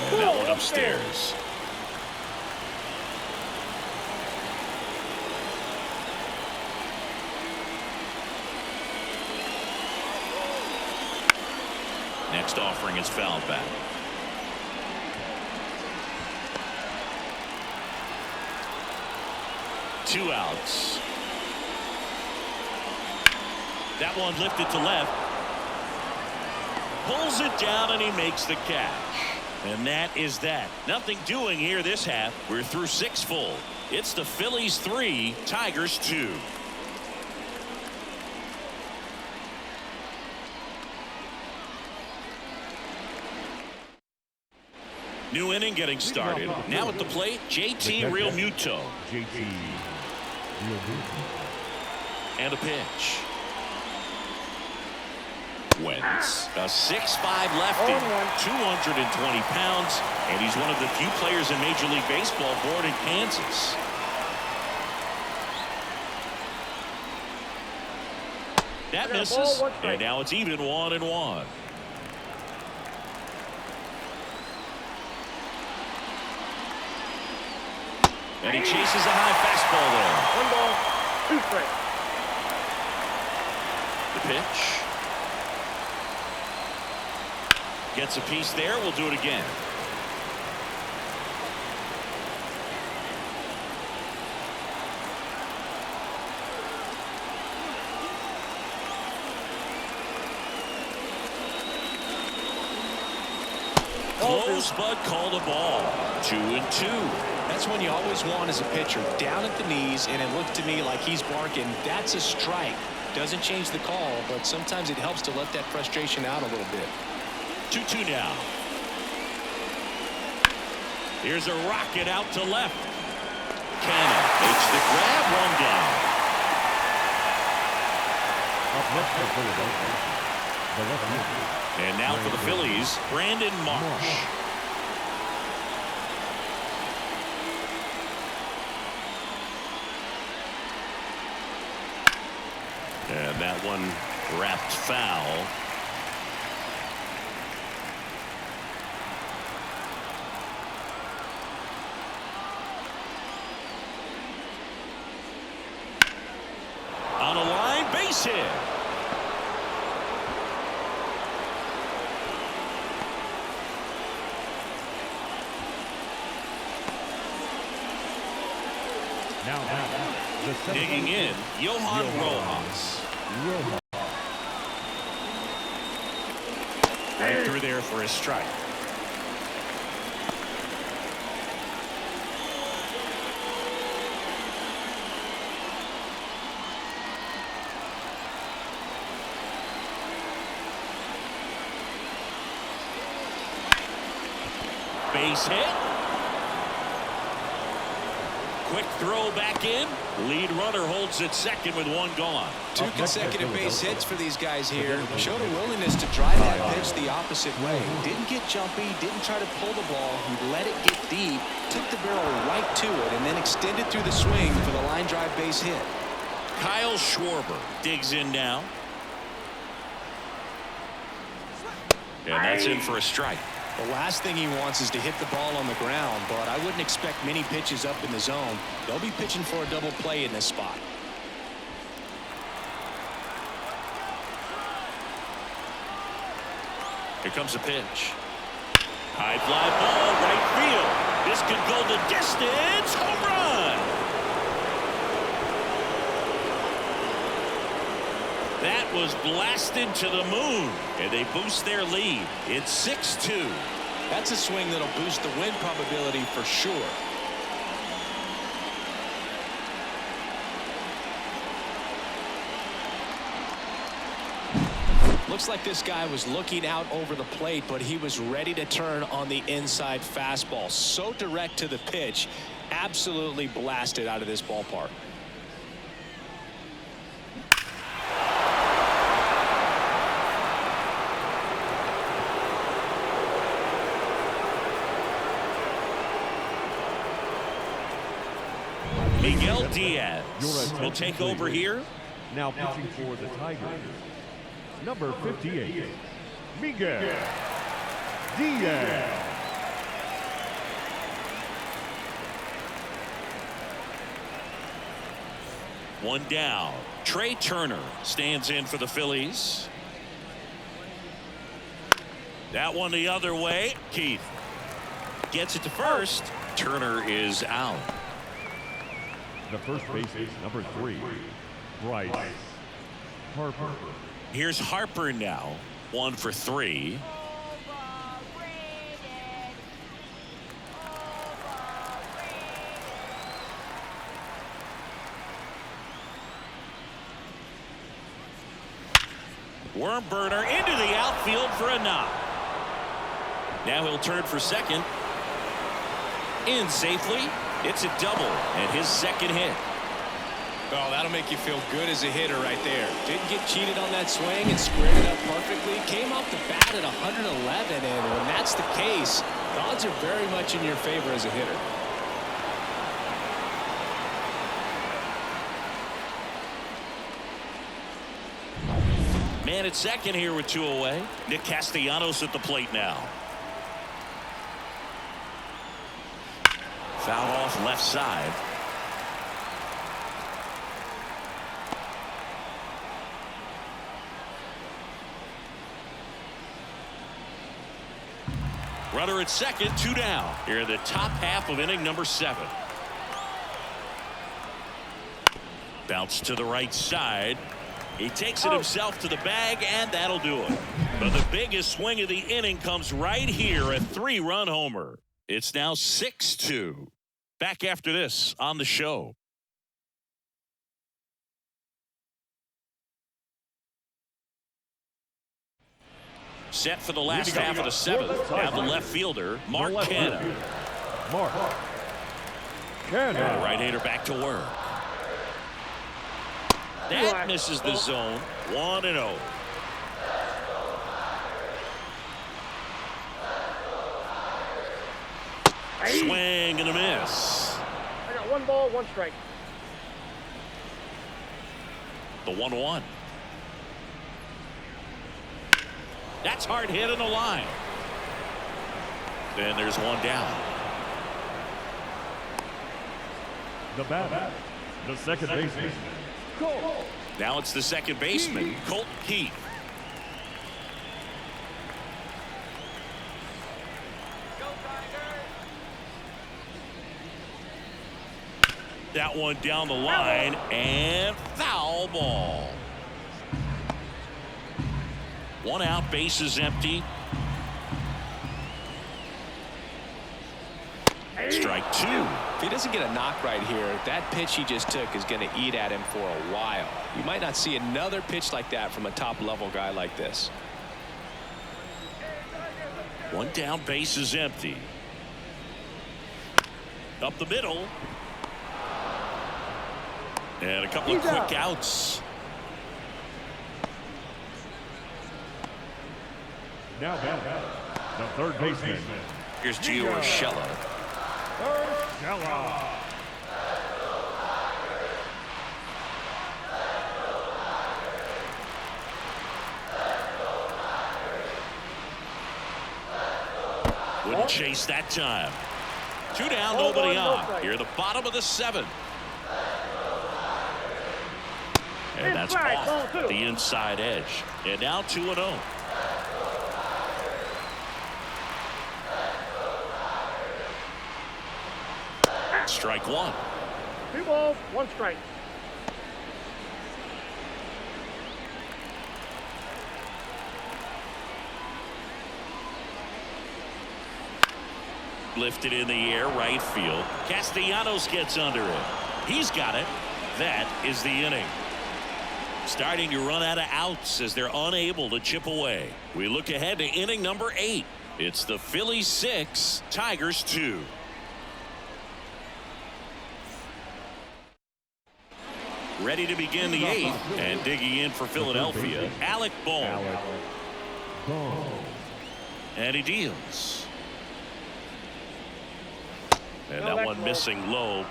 And that one upstairs. Next offering is fouled back. Two outs. That one lifted to left. Pulls it down and he makes the catch. And that is that. Nothing doing here this half. We're through 6 full. It's the Phillies 3, Tigers 2. New inning getting started. Now at the plate, JT Realmuto. And a pitch. Wentz, a 6'5" lefty, 220 pounds, and he's one of the few players in Major League Baseball born in Kansas. That misses, and now it's even 1-1. And he chases a high fastball there. 1 ball, 2 strikes. The pitch. Gets a piece there. We'll do it again. Close, but called a ball. 2-2. That's when you always want as a pitcher, down at the knees, and it looked to me like he's barking, that's a strike. Doesn't change the call, but sometimes it helps to let that frustration out a little bit. 2-2 now. Here's a rocket out to left. Cannon makes the grab, one down. Up next for Philadelphia, the left fielder. And now for the Phillies, Brandon Marsh. And that one wrapped foul. On a line, base hit. Now, the Digging in, Johan Rojas. Right through there for a strike. Base hit. Quick throw back in. Lead runner holds at second with one gone. 2 consecutive base hits for these guys here. Showed a willingness to drive that pitch the opposite way. Didn't get jumpy, didn't try to pull the ball. He let it get deep, took the barrel right to it, and then extended through the swing for the line drive base hit. Kyle Schwarber digs in now. And that's in for a strike. The last thing he wants is to hit the ball on the ground, but I wouldn't expect many pitches up in the zone. They'll be pitching for a double play in this spot. Here comes a pitch. High fly ball, right field. This could go the distance. Home run. That was blasted to the moon, and they boost their lead. It's 6-2. That's a swing that'll boost the win probability for sure. Looks like this guy was looking out over the plate, but he was ready to turn on the inside fastball. So direct to the pitch, absolutely blasted out of this ballpark. Miguel Diaz will take over here. Now pitching for the Tigers, number 58, Miguel Diaz. One down. Trey Turner stands in for the Phillies. That one the other way. Keith gets it to first. Turner is out. The first baseman, number 3, Bryce Harper. Here's Harper now. 1 for 3. Worm burner into the outfield for a knock. Now he'll turn for second. In safely. It's a double and his second hit. Oh, that'll make you feel good as a hitter right there. Didn't get cheated on that swing and squared it up perfectly. Came off the bat at 111, and when that's the case, the odds are very much in your favor as a hitter. Man at second here with 2 away. Nick Castellanos at the plate now. Foul off left side. Runner at second, 2 down. Here in the top half of inning number 7. Bounce to the right side. He takes it himself to the bag, and that'll do it. But the biggest swing of the inning comes right here, a 3-run homer. It's now 6-2. Back after this on the show. Set for the last half of the 7th. Now the left fielder, Mark Canha. Mark Canha. Right-hander back to work. That misses the zone. 1-0. Swing and a miss. I got 1 ball, 1 strike. The 1-1. That's hard hit in the line. Then there's 1 down. The batter, the second baseman. Now it's the second baseman, Colt Keith. That one down the line, and foul ball. 1 out, bases empty. Strike 2. If he doesn't get a knock right here, that pitch he just took is going to eat at him for a while. You might not see another pitch like that from a top-level guy like this. 1 down, bases empty. Up the middle. And a couple of quick outs. Now batter, the third baseman. Here's Gio Urshela. Urshela. Wouldn't chase that time. 2 down, nobody on. Here at the bottom of the 7th. And that's off the inside edge. And now 2-0. Strike 1. 2 balls, 1 strike. Lifted in the air, right field. Castellanos gets under it. He's got it. That is the inning. Starting to run out of outs as they're unable to chip away. We look ahead to inning number 8. It's the Phillies 6, Tigers 2. Ready to begin the 8th, and digging in for Philadelphia, Alec Bohm. And he deals. And that one missing low.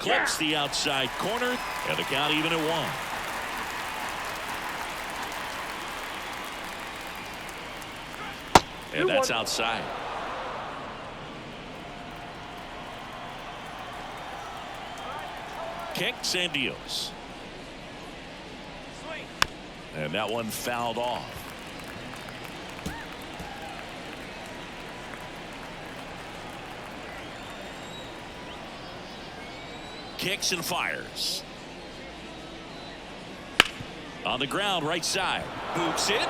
Clips the outside corner, and the count even at 1. And that's outside. Kicks and deals. And that one fouled off. Kicks and fires. On the ground, right side. Boots it.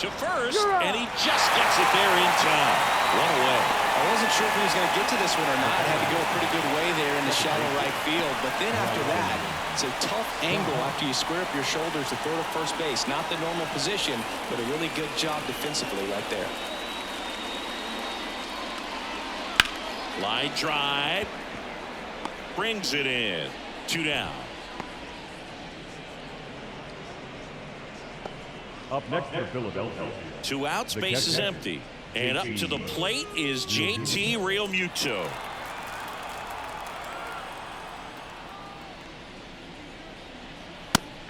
To first, and he just gets it there in time. One away. I wasn't sure if he was going to get to this one or not. Had to go a pretty good way there in the shallow right field. But then after that, it's a tough angle after you square up your shoulders to throw to first base. Not the normal position, but a really good job defensively right there. Line drive. Brings it in. 2 down. Up next for Philadelphia. 2 outs, base is empty. And up to the plate is JT Realmuto.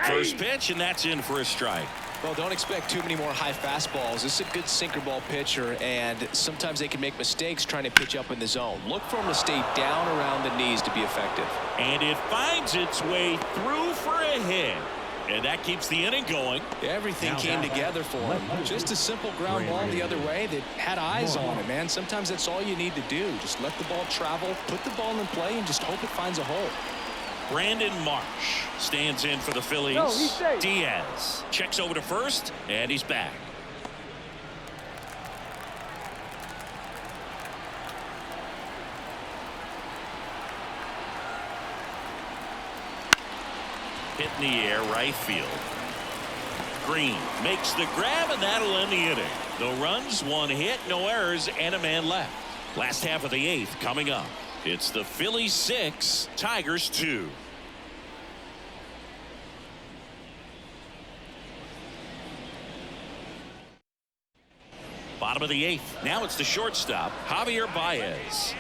First pitch, and that's in for a strike. Well, don't expect too many more high fastballs. This is a good sinker ball pitcher, and sometimes they can make mistakes trying to pitch up in the zone. Look for him to stay down around the knees to be effective. And it finds its way through for a hit. And that keeps the inning going. Everything came together for him. Just a simple ground ball the other way that had eyes on it, man. Sometimes that's all you need to do. Just let the ball travel, put the ball in play, and just hope it finds a hole. Brandon Marsh stands in for the Phillies. No, he's safe. Diaz checks over to first, and he's back. Hit in the air, right field. Green makes the grab, and that'll end the inning. No runs, one hit, no errors, and a man left. Last half of the 8th coming up. It's the Phillies 6, Tigers 2. Bottom of the 8th. Now it's the shortstop, Javier Baez.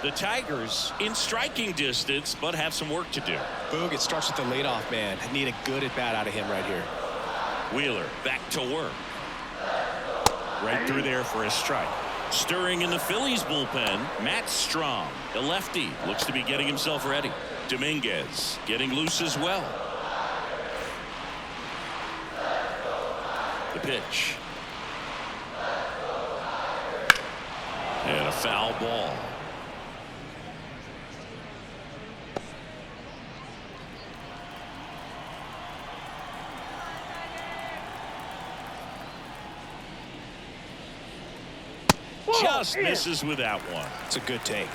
The Tigers in striking distance, but have some work to do. Boog, it starts with the leadoff man. Need a good at bat out of him right here. Wheeler back to work. Right through there for a strike. Stirring in the Phillies bullpen, Matt Strom, the lefty, looks to be getting himself ready. Dominguez getting loose as well. The pitch. And a foul ball. Just misses with that one. It's a good take.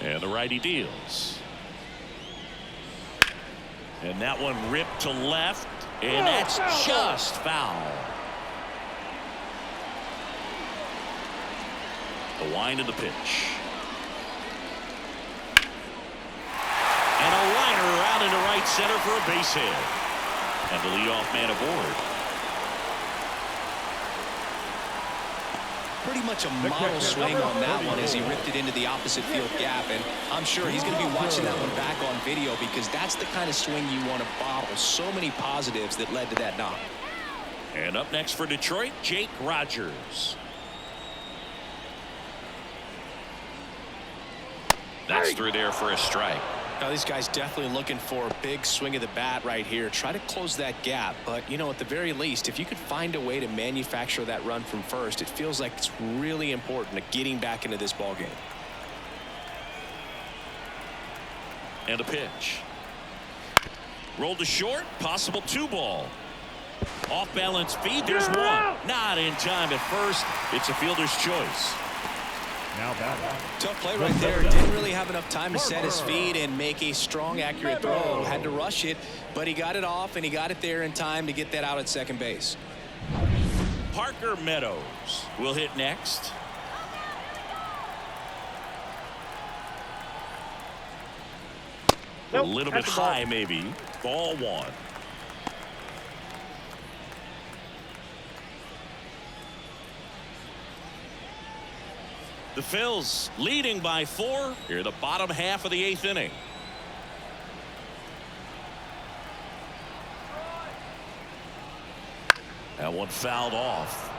And the righty deals. And that one ripped to left. And that's just foul. The wind of the pitch. And a liner out into right center for a base hit. And the leadoff man aboard. Pretty much a model swing on that one as he ripped it into the opposite field gap. And I'm sure he's going to be watching that one back on video because that's the kind of swing you want to bottle. So many positives that led to that knock. And up next for Detroit, Jake Rogers. That's through there for a strike. Now these guys definitely looking for a big swing of the bat right here. Try to close that gap. But, you know, at the very least, if you could find a way to manufacture that run from first, it feels like it's really important to getting back into this ball game. And a pitch. Rolled to short. Possible 2-ball. Off balance feed. There's one. Not in time at first. It's a fielder's choice. Now batting. Tough play right there. Didn't really have enough time to set his feet and make a strong, accurate throw. Had to rush it, but he got it off, and he got it there in time to get that out at second base. Parker Meadows will hit next. A little bit high, maybe. Ball 1. The Phils leading by 4 here, the bottom half of the 8th inning. That one fouled off.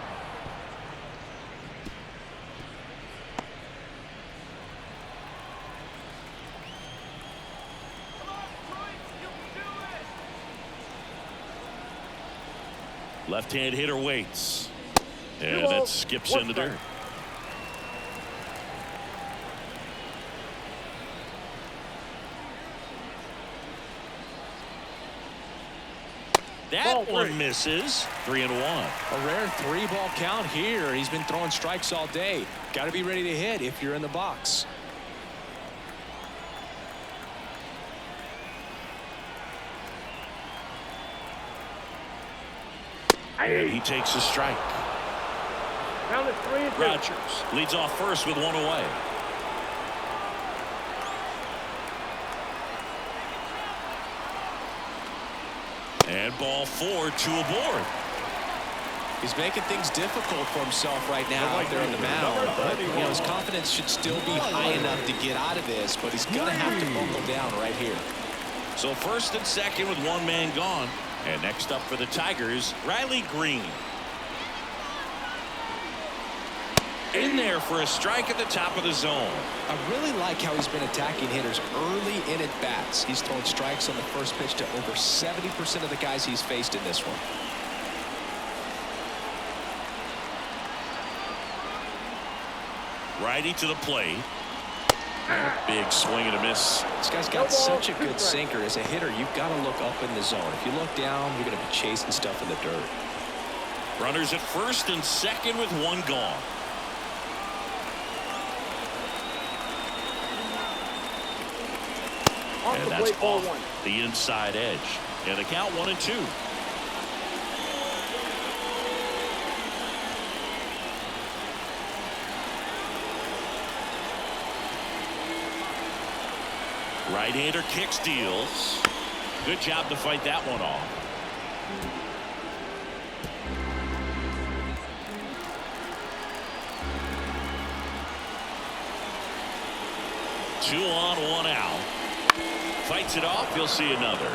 Left-hand hitter waits. And that skips in the dirt. That one misses. 3-1. A rare 3-ball count here. He's been throwing strikes all day. Got to be ready to hit if you're in the box. And he takes a strike. Down to 3-2. Rogers leads off first with 1 away. And ball 4, 2 aboard. He's making things difficult for himself right now out there on the mound. But, you know, his confidence should still be high enough to get out of this, but he's going to have to buckle down right here. So first and second with 1 man gone. And next up for the Tigers, Riley Green. In there for a strike at the top of the zone. I really like how he's been attacking hitters early in at bats. He's thrown strikes on the first pitch to over 70% of the guys he's faced in this one. Righty to the plate. Big swing and a miss. This guy's got such a good sinker. As a hitter, you've got to look up in the zone. If you look down, you're going to be chasing stuff in the dirt. Runners at first and second with one gone. And that's off the inside edge. And the count 1-2. Right-hander kicks, deals. Good job to fight that one off. Two on, one out. Fights it off. You'll see another.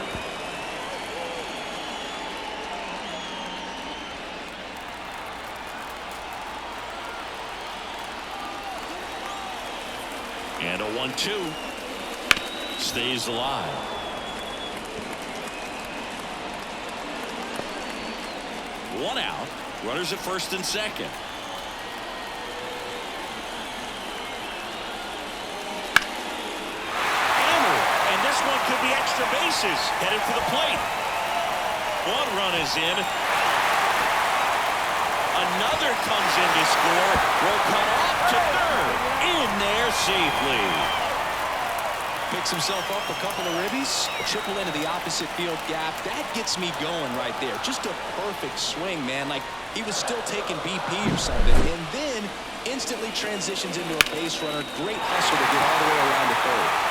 And a 1-2. Stays alive. One out. Runners at first and second. And this one could be extra bases. Headed for the plate. One run is in. Another comes in to score. Will cut off to third. In there safely. Picks himself up a couple of ribbies. A triple into the opposite field gap. That gets me going right there. Just a perfect swing, man. Like he was still taking BP or something. And then instantly transitions into a base runner. Great hustle to get all the way around to third.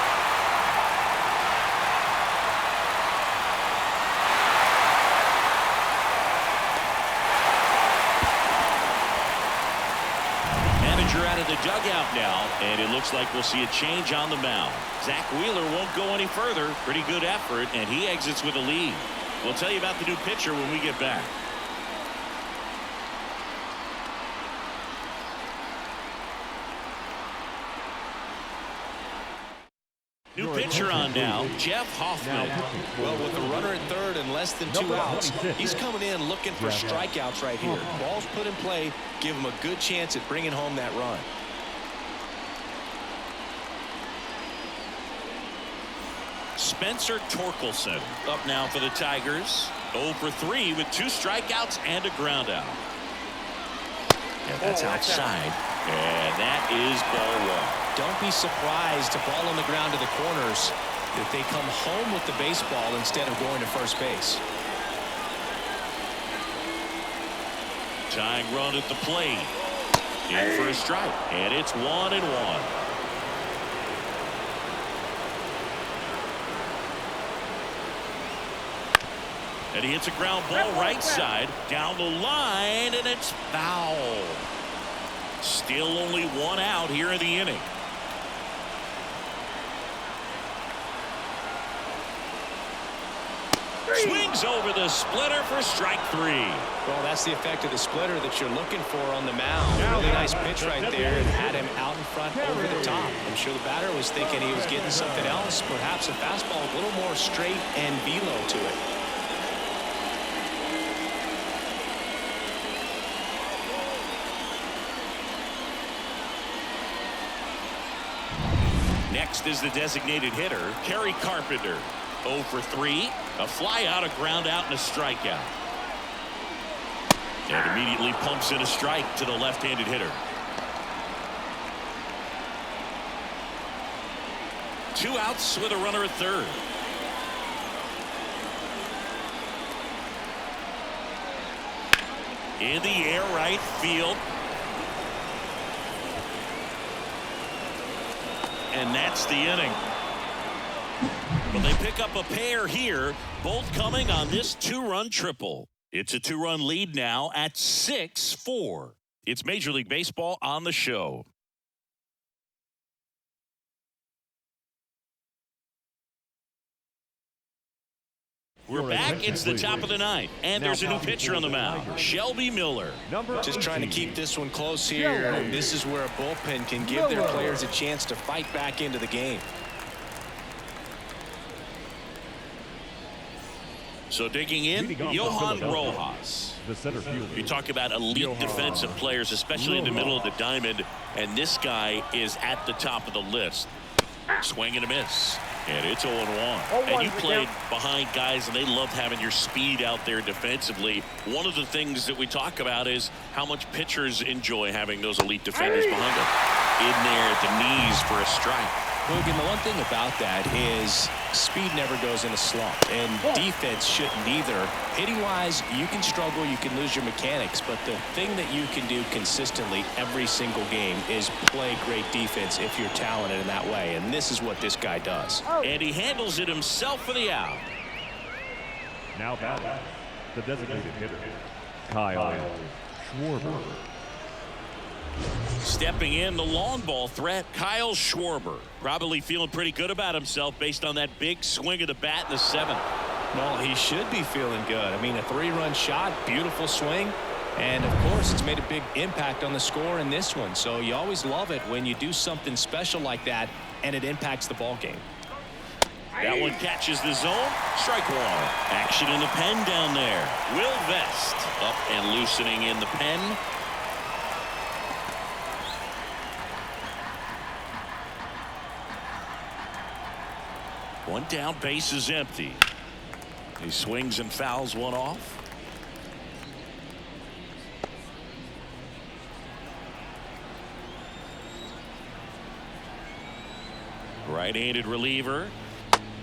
Out of the dugout now, and it looks like we'll see a change on the mound. Zach Wheeler won't go any further. Pretty good effort, and he exits with a lead. We'll tell you about the new pitcher when we get back. New pitcher on now, Jeff Hoffman. Well, with the runner at third and less than 2 outs, he's coming in looking for strikeouts right here. Balls put in play, give him a good chance at bringing home that run. Spencer Torkelson up now for the Tigers. 0 for 3 with 2 strikeouts and a ground out. And that's outside. And that is ball one. Don't be surprised to ball on the ground to the corners if they come home with the baseball instead of going to first base. Tying run at the plate. In for a strike. And it's 1-1. And he hits a ground ball right side down the line, and it's foul. Still only 1 out here in the inning. Swings over the splitter for strike 3. Well, that's the effect of the splitter that you're looking for on the mound. Really nice pitch right there and had him out in front over the top. I'm sure the batter was thinking he was getting something else, perhaps a fastball a little more straight and velo to it. Next is the designated hitter, Kerry Carpenter. 0 for 3, a fly out, a ground out, and a strikeout. And immediately pumps in a strike to the left-handed hitter. 2 outs with a runner at third. In the air, right field. And that's the inning. But they pick up a pair here, both coming on this 2-run triple. It's a 2-run lead now at 6-4. It's Major League Baseball on the show. We're back. It's the top of the ninth, and there's a new pitcher on the mound, Shelby Miller. Just trying to keep this one close here. This is where a bullpen can give their players a chance to fight back into the game. So digging in, Johan Rojas. The center fielder. You talk about elite defensive players, especially in the middle of the diamond, and this guy is at the top of the list. Swing and a miss. And it's 0-1. And you played behind guys, and they loved having your speed out there defensively. One of the things that we talk about is how much pitchers enjoy having those elite defenders behind them. In there at the knees for a strike. Hogan, the one thing about that is speed never goes in a slump, and defense shouldn't either. Hitting-wise, you can struggle, you can lose your mechanics, but the thing that you can do consistently every single game is play great defense if you're talented in that way, and this is what this guy does. And he handles it himself for the out. Now batting, the designated hitter, Kyle Schwarber. Stepping in, the long ball threat, Kyle Schwarber. Probably feeling pretty good about himself based on that big swing of the bat in the seventh. Well, he should be feeling good. I mean, a 3-run shot, beautiful swing, and of course it's made a big impact on the score in this one. So you always love it when you do something special like that and it impacts the ball game. That one catches the zone. Strike one. Action in the pen down there. Will Vest up and loosening in the pen. One down, base is empty. He swings and fouls one off. Right-handed reliever.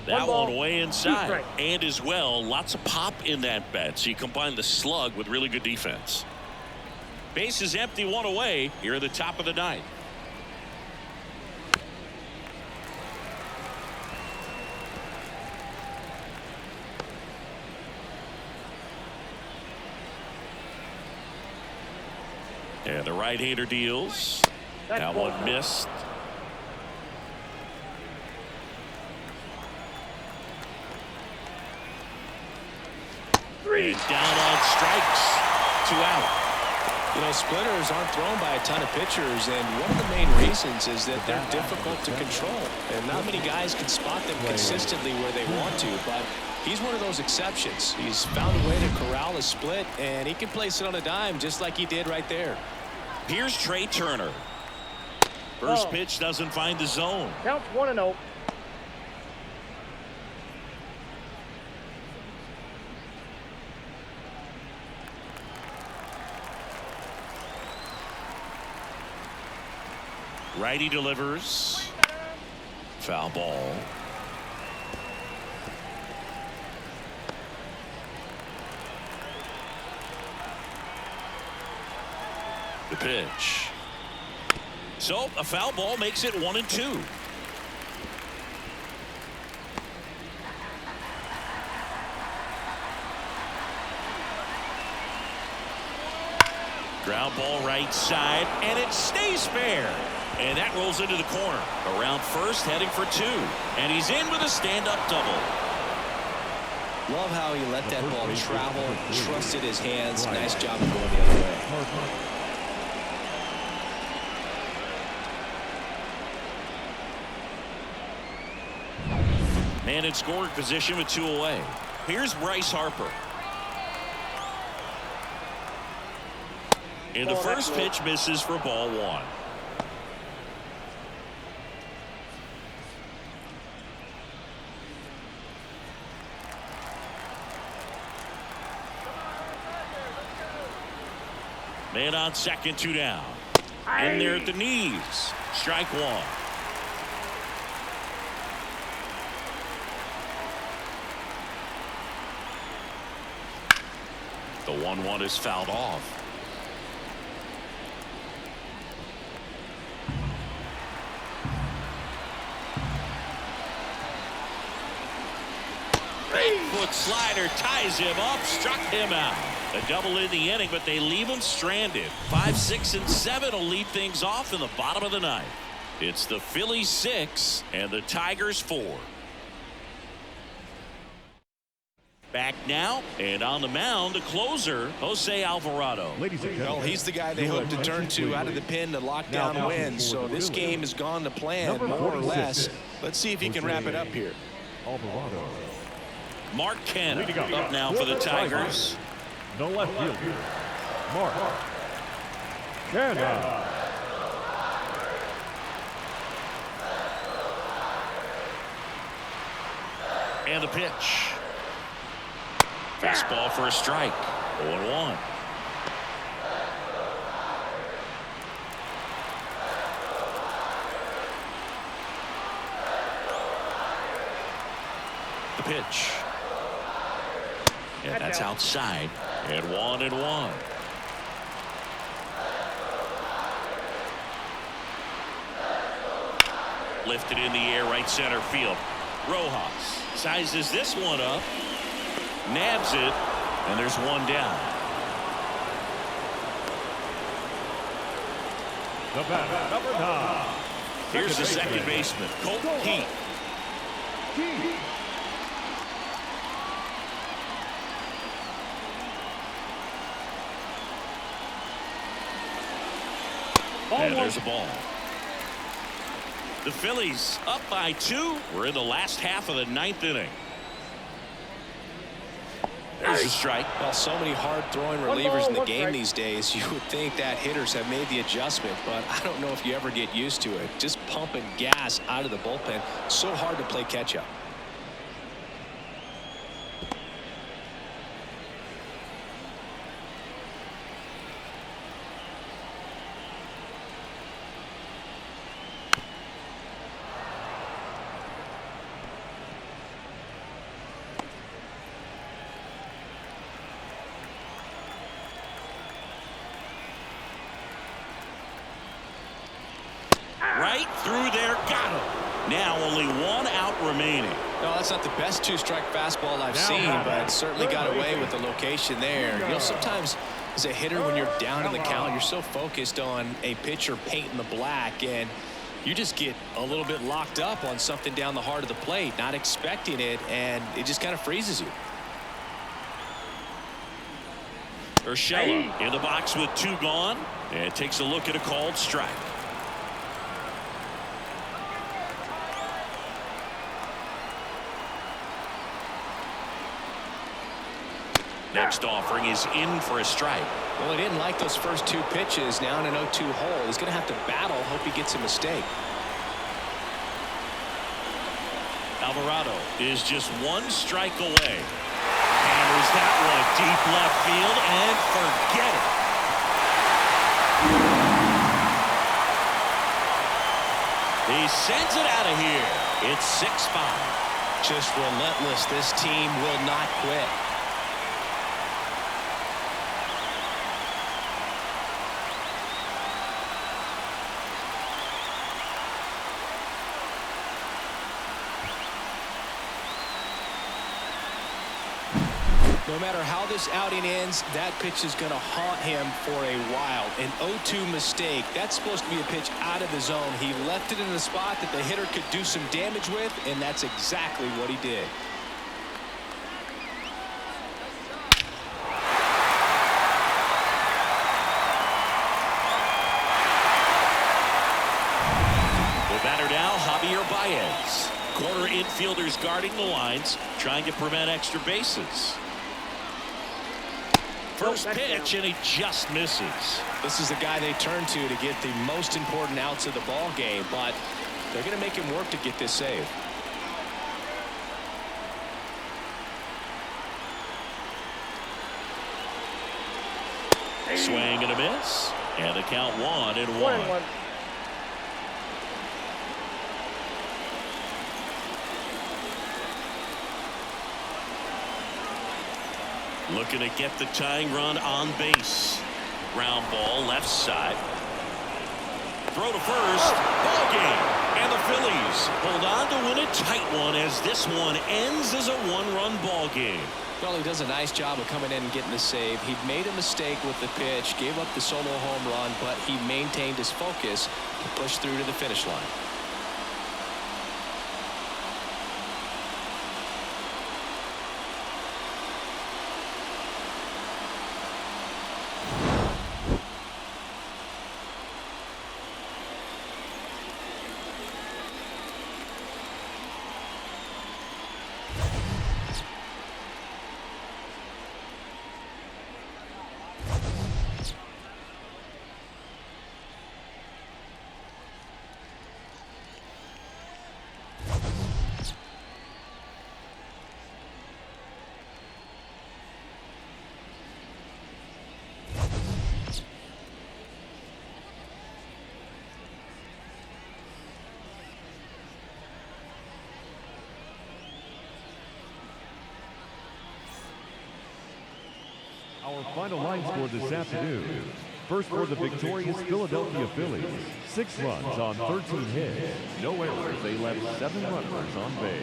That one way inside. And as well, lots of pop in that bat. So you combine the slug with really good defense. Base is empty, one away. Here at the top of the ninth. And the right-hander deals. That one missed. And down on strikes. 2 out. You know, splitters aren't thrown by a ton of pitchers, and one of the main reasons is that they're difficult to control. And not many guys can spot them consistently where they want to, but he's one of those exceptions. He's found a way to corral a split, and he can place it on a dime just like he did right there. Here's Trey Turner. First pitch doesn't find the zone. Counts 1-0. Righty delivers. Foul ball. The pitch. So a foul ball makes it 1-2. Ground ball right side, and it stays fair. And that rolls into the corner. Around first, heading for 2. And he's in with a stand-up double. Love how he let that ball travel, trusted his hands. Nice job of going the other way. Man in scoring position with 2 away. Here's Bryce Harper. And the first pitch misses for ball 1. Man on second, 2 down. In there at the knees. Strike 1. The 1-1 is fouled off. Foot slider ties him up, struck him out. A double in the inning, but they leave him stranded. 5, 6, and 7 will lead things off in the bottom of the ninth. It's the Phillies 6 and the Tigers 4. Back now, and on the mound, the closer, Jose Alvarado. Ladies and Well, gentlemen, he's the guy they your hope to turn to attention, out of the please. pen to lock Now down pitching wins. for So the this Phillies. game has gone to plan, Number more or 46. less. Let's see if he can wrap it up here. Alvarado. Mark Canha Leading up. up now for the Tigers. The left fielder, Mark Canha. And the pitch. Fastball for a strike. 0-1. The pitch. And that's outside. And 1-1. Lifted in the air, right center field. Rojas sizes this one up, nabs it, and there's one down. The batter, number 9. Here's the second baseman, Colt Heath. And there's a ball. The Phillies up by 2. We're in the last half of the 9th inning. There's a strike. Well, so many hard-throwing relievers in the game these days. You would think that hitters have made the adjustment, but I don't know if you ever get used to it. Just pumping gas out of the bullpen. So hard to play catch-up. Right through there, got him. Now only one out remaining. No, that's not the best two-strike fastball I've seen, but certainly got away with the location there. You know, sometimes as a hitter, when you're down in the count, you're so focused on a pitcher painting the black, and you just get a little bit locked up on something down the heart of the plate, not expecting it, and it just kind of freezes you. Urshela in the box with 2 gone, and takes a look at a called strike. Next offering is in for a strike. Well, he didn't like those first 2 pitches. Now in an 0-2 hole, he's going to have to battle. Hope he gets a mistake. Alvarado is just 1 strike away. Hammers that one deep left field and forget it. He sends it out of here. It's 6-5. Just relentless. This team will not quit. No matter how this outing ends, that pitch is going to haunt him for a while. An 0-2 mistake. That's supposed to be a pitch out of the zone. He left it in a spot that the hitter could do some damage with, and that's exactly what he did. The batter now, Javier Baez. Corner infielders guarding the lines, trying to prevent extra bases. First pitch, and he just misses. This is the guy they turn to get the most important outs of the ball game, but they're going to make him work to get this save. Swing and a miss, and the count 1-1. Looking to get the tying run on base. Ground ball left side. Throw to first. Ball game. And the Phillies hold on to win a tight one as this one ends as a 1-run ball game. Well, he does a nice job of coming in and getting the save. He'd made a mistake with the pitch, gave up the solo home run, but he maintained his focus to push through to the finish line. Our final line score this afternoon. First for the victorious Philadelphia Phillies, 6 runs on 13 hits. No errors, they left 7 runners on base.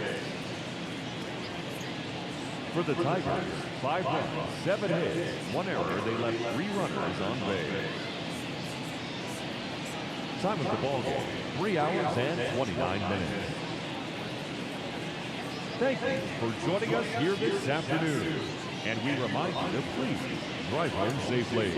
For the Tigers, 5 runs, 7 hits, 1 error, they left 3 runners on base. Time of the ball game, 3 hours and 29 minutes. Thank you for joining us here this afternoon. And we remind you to please drive home safely.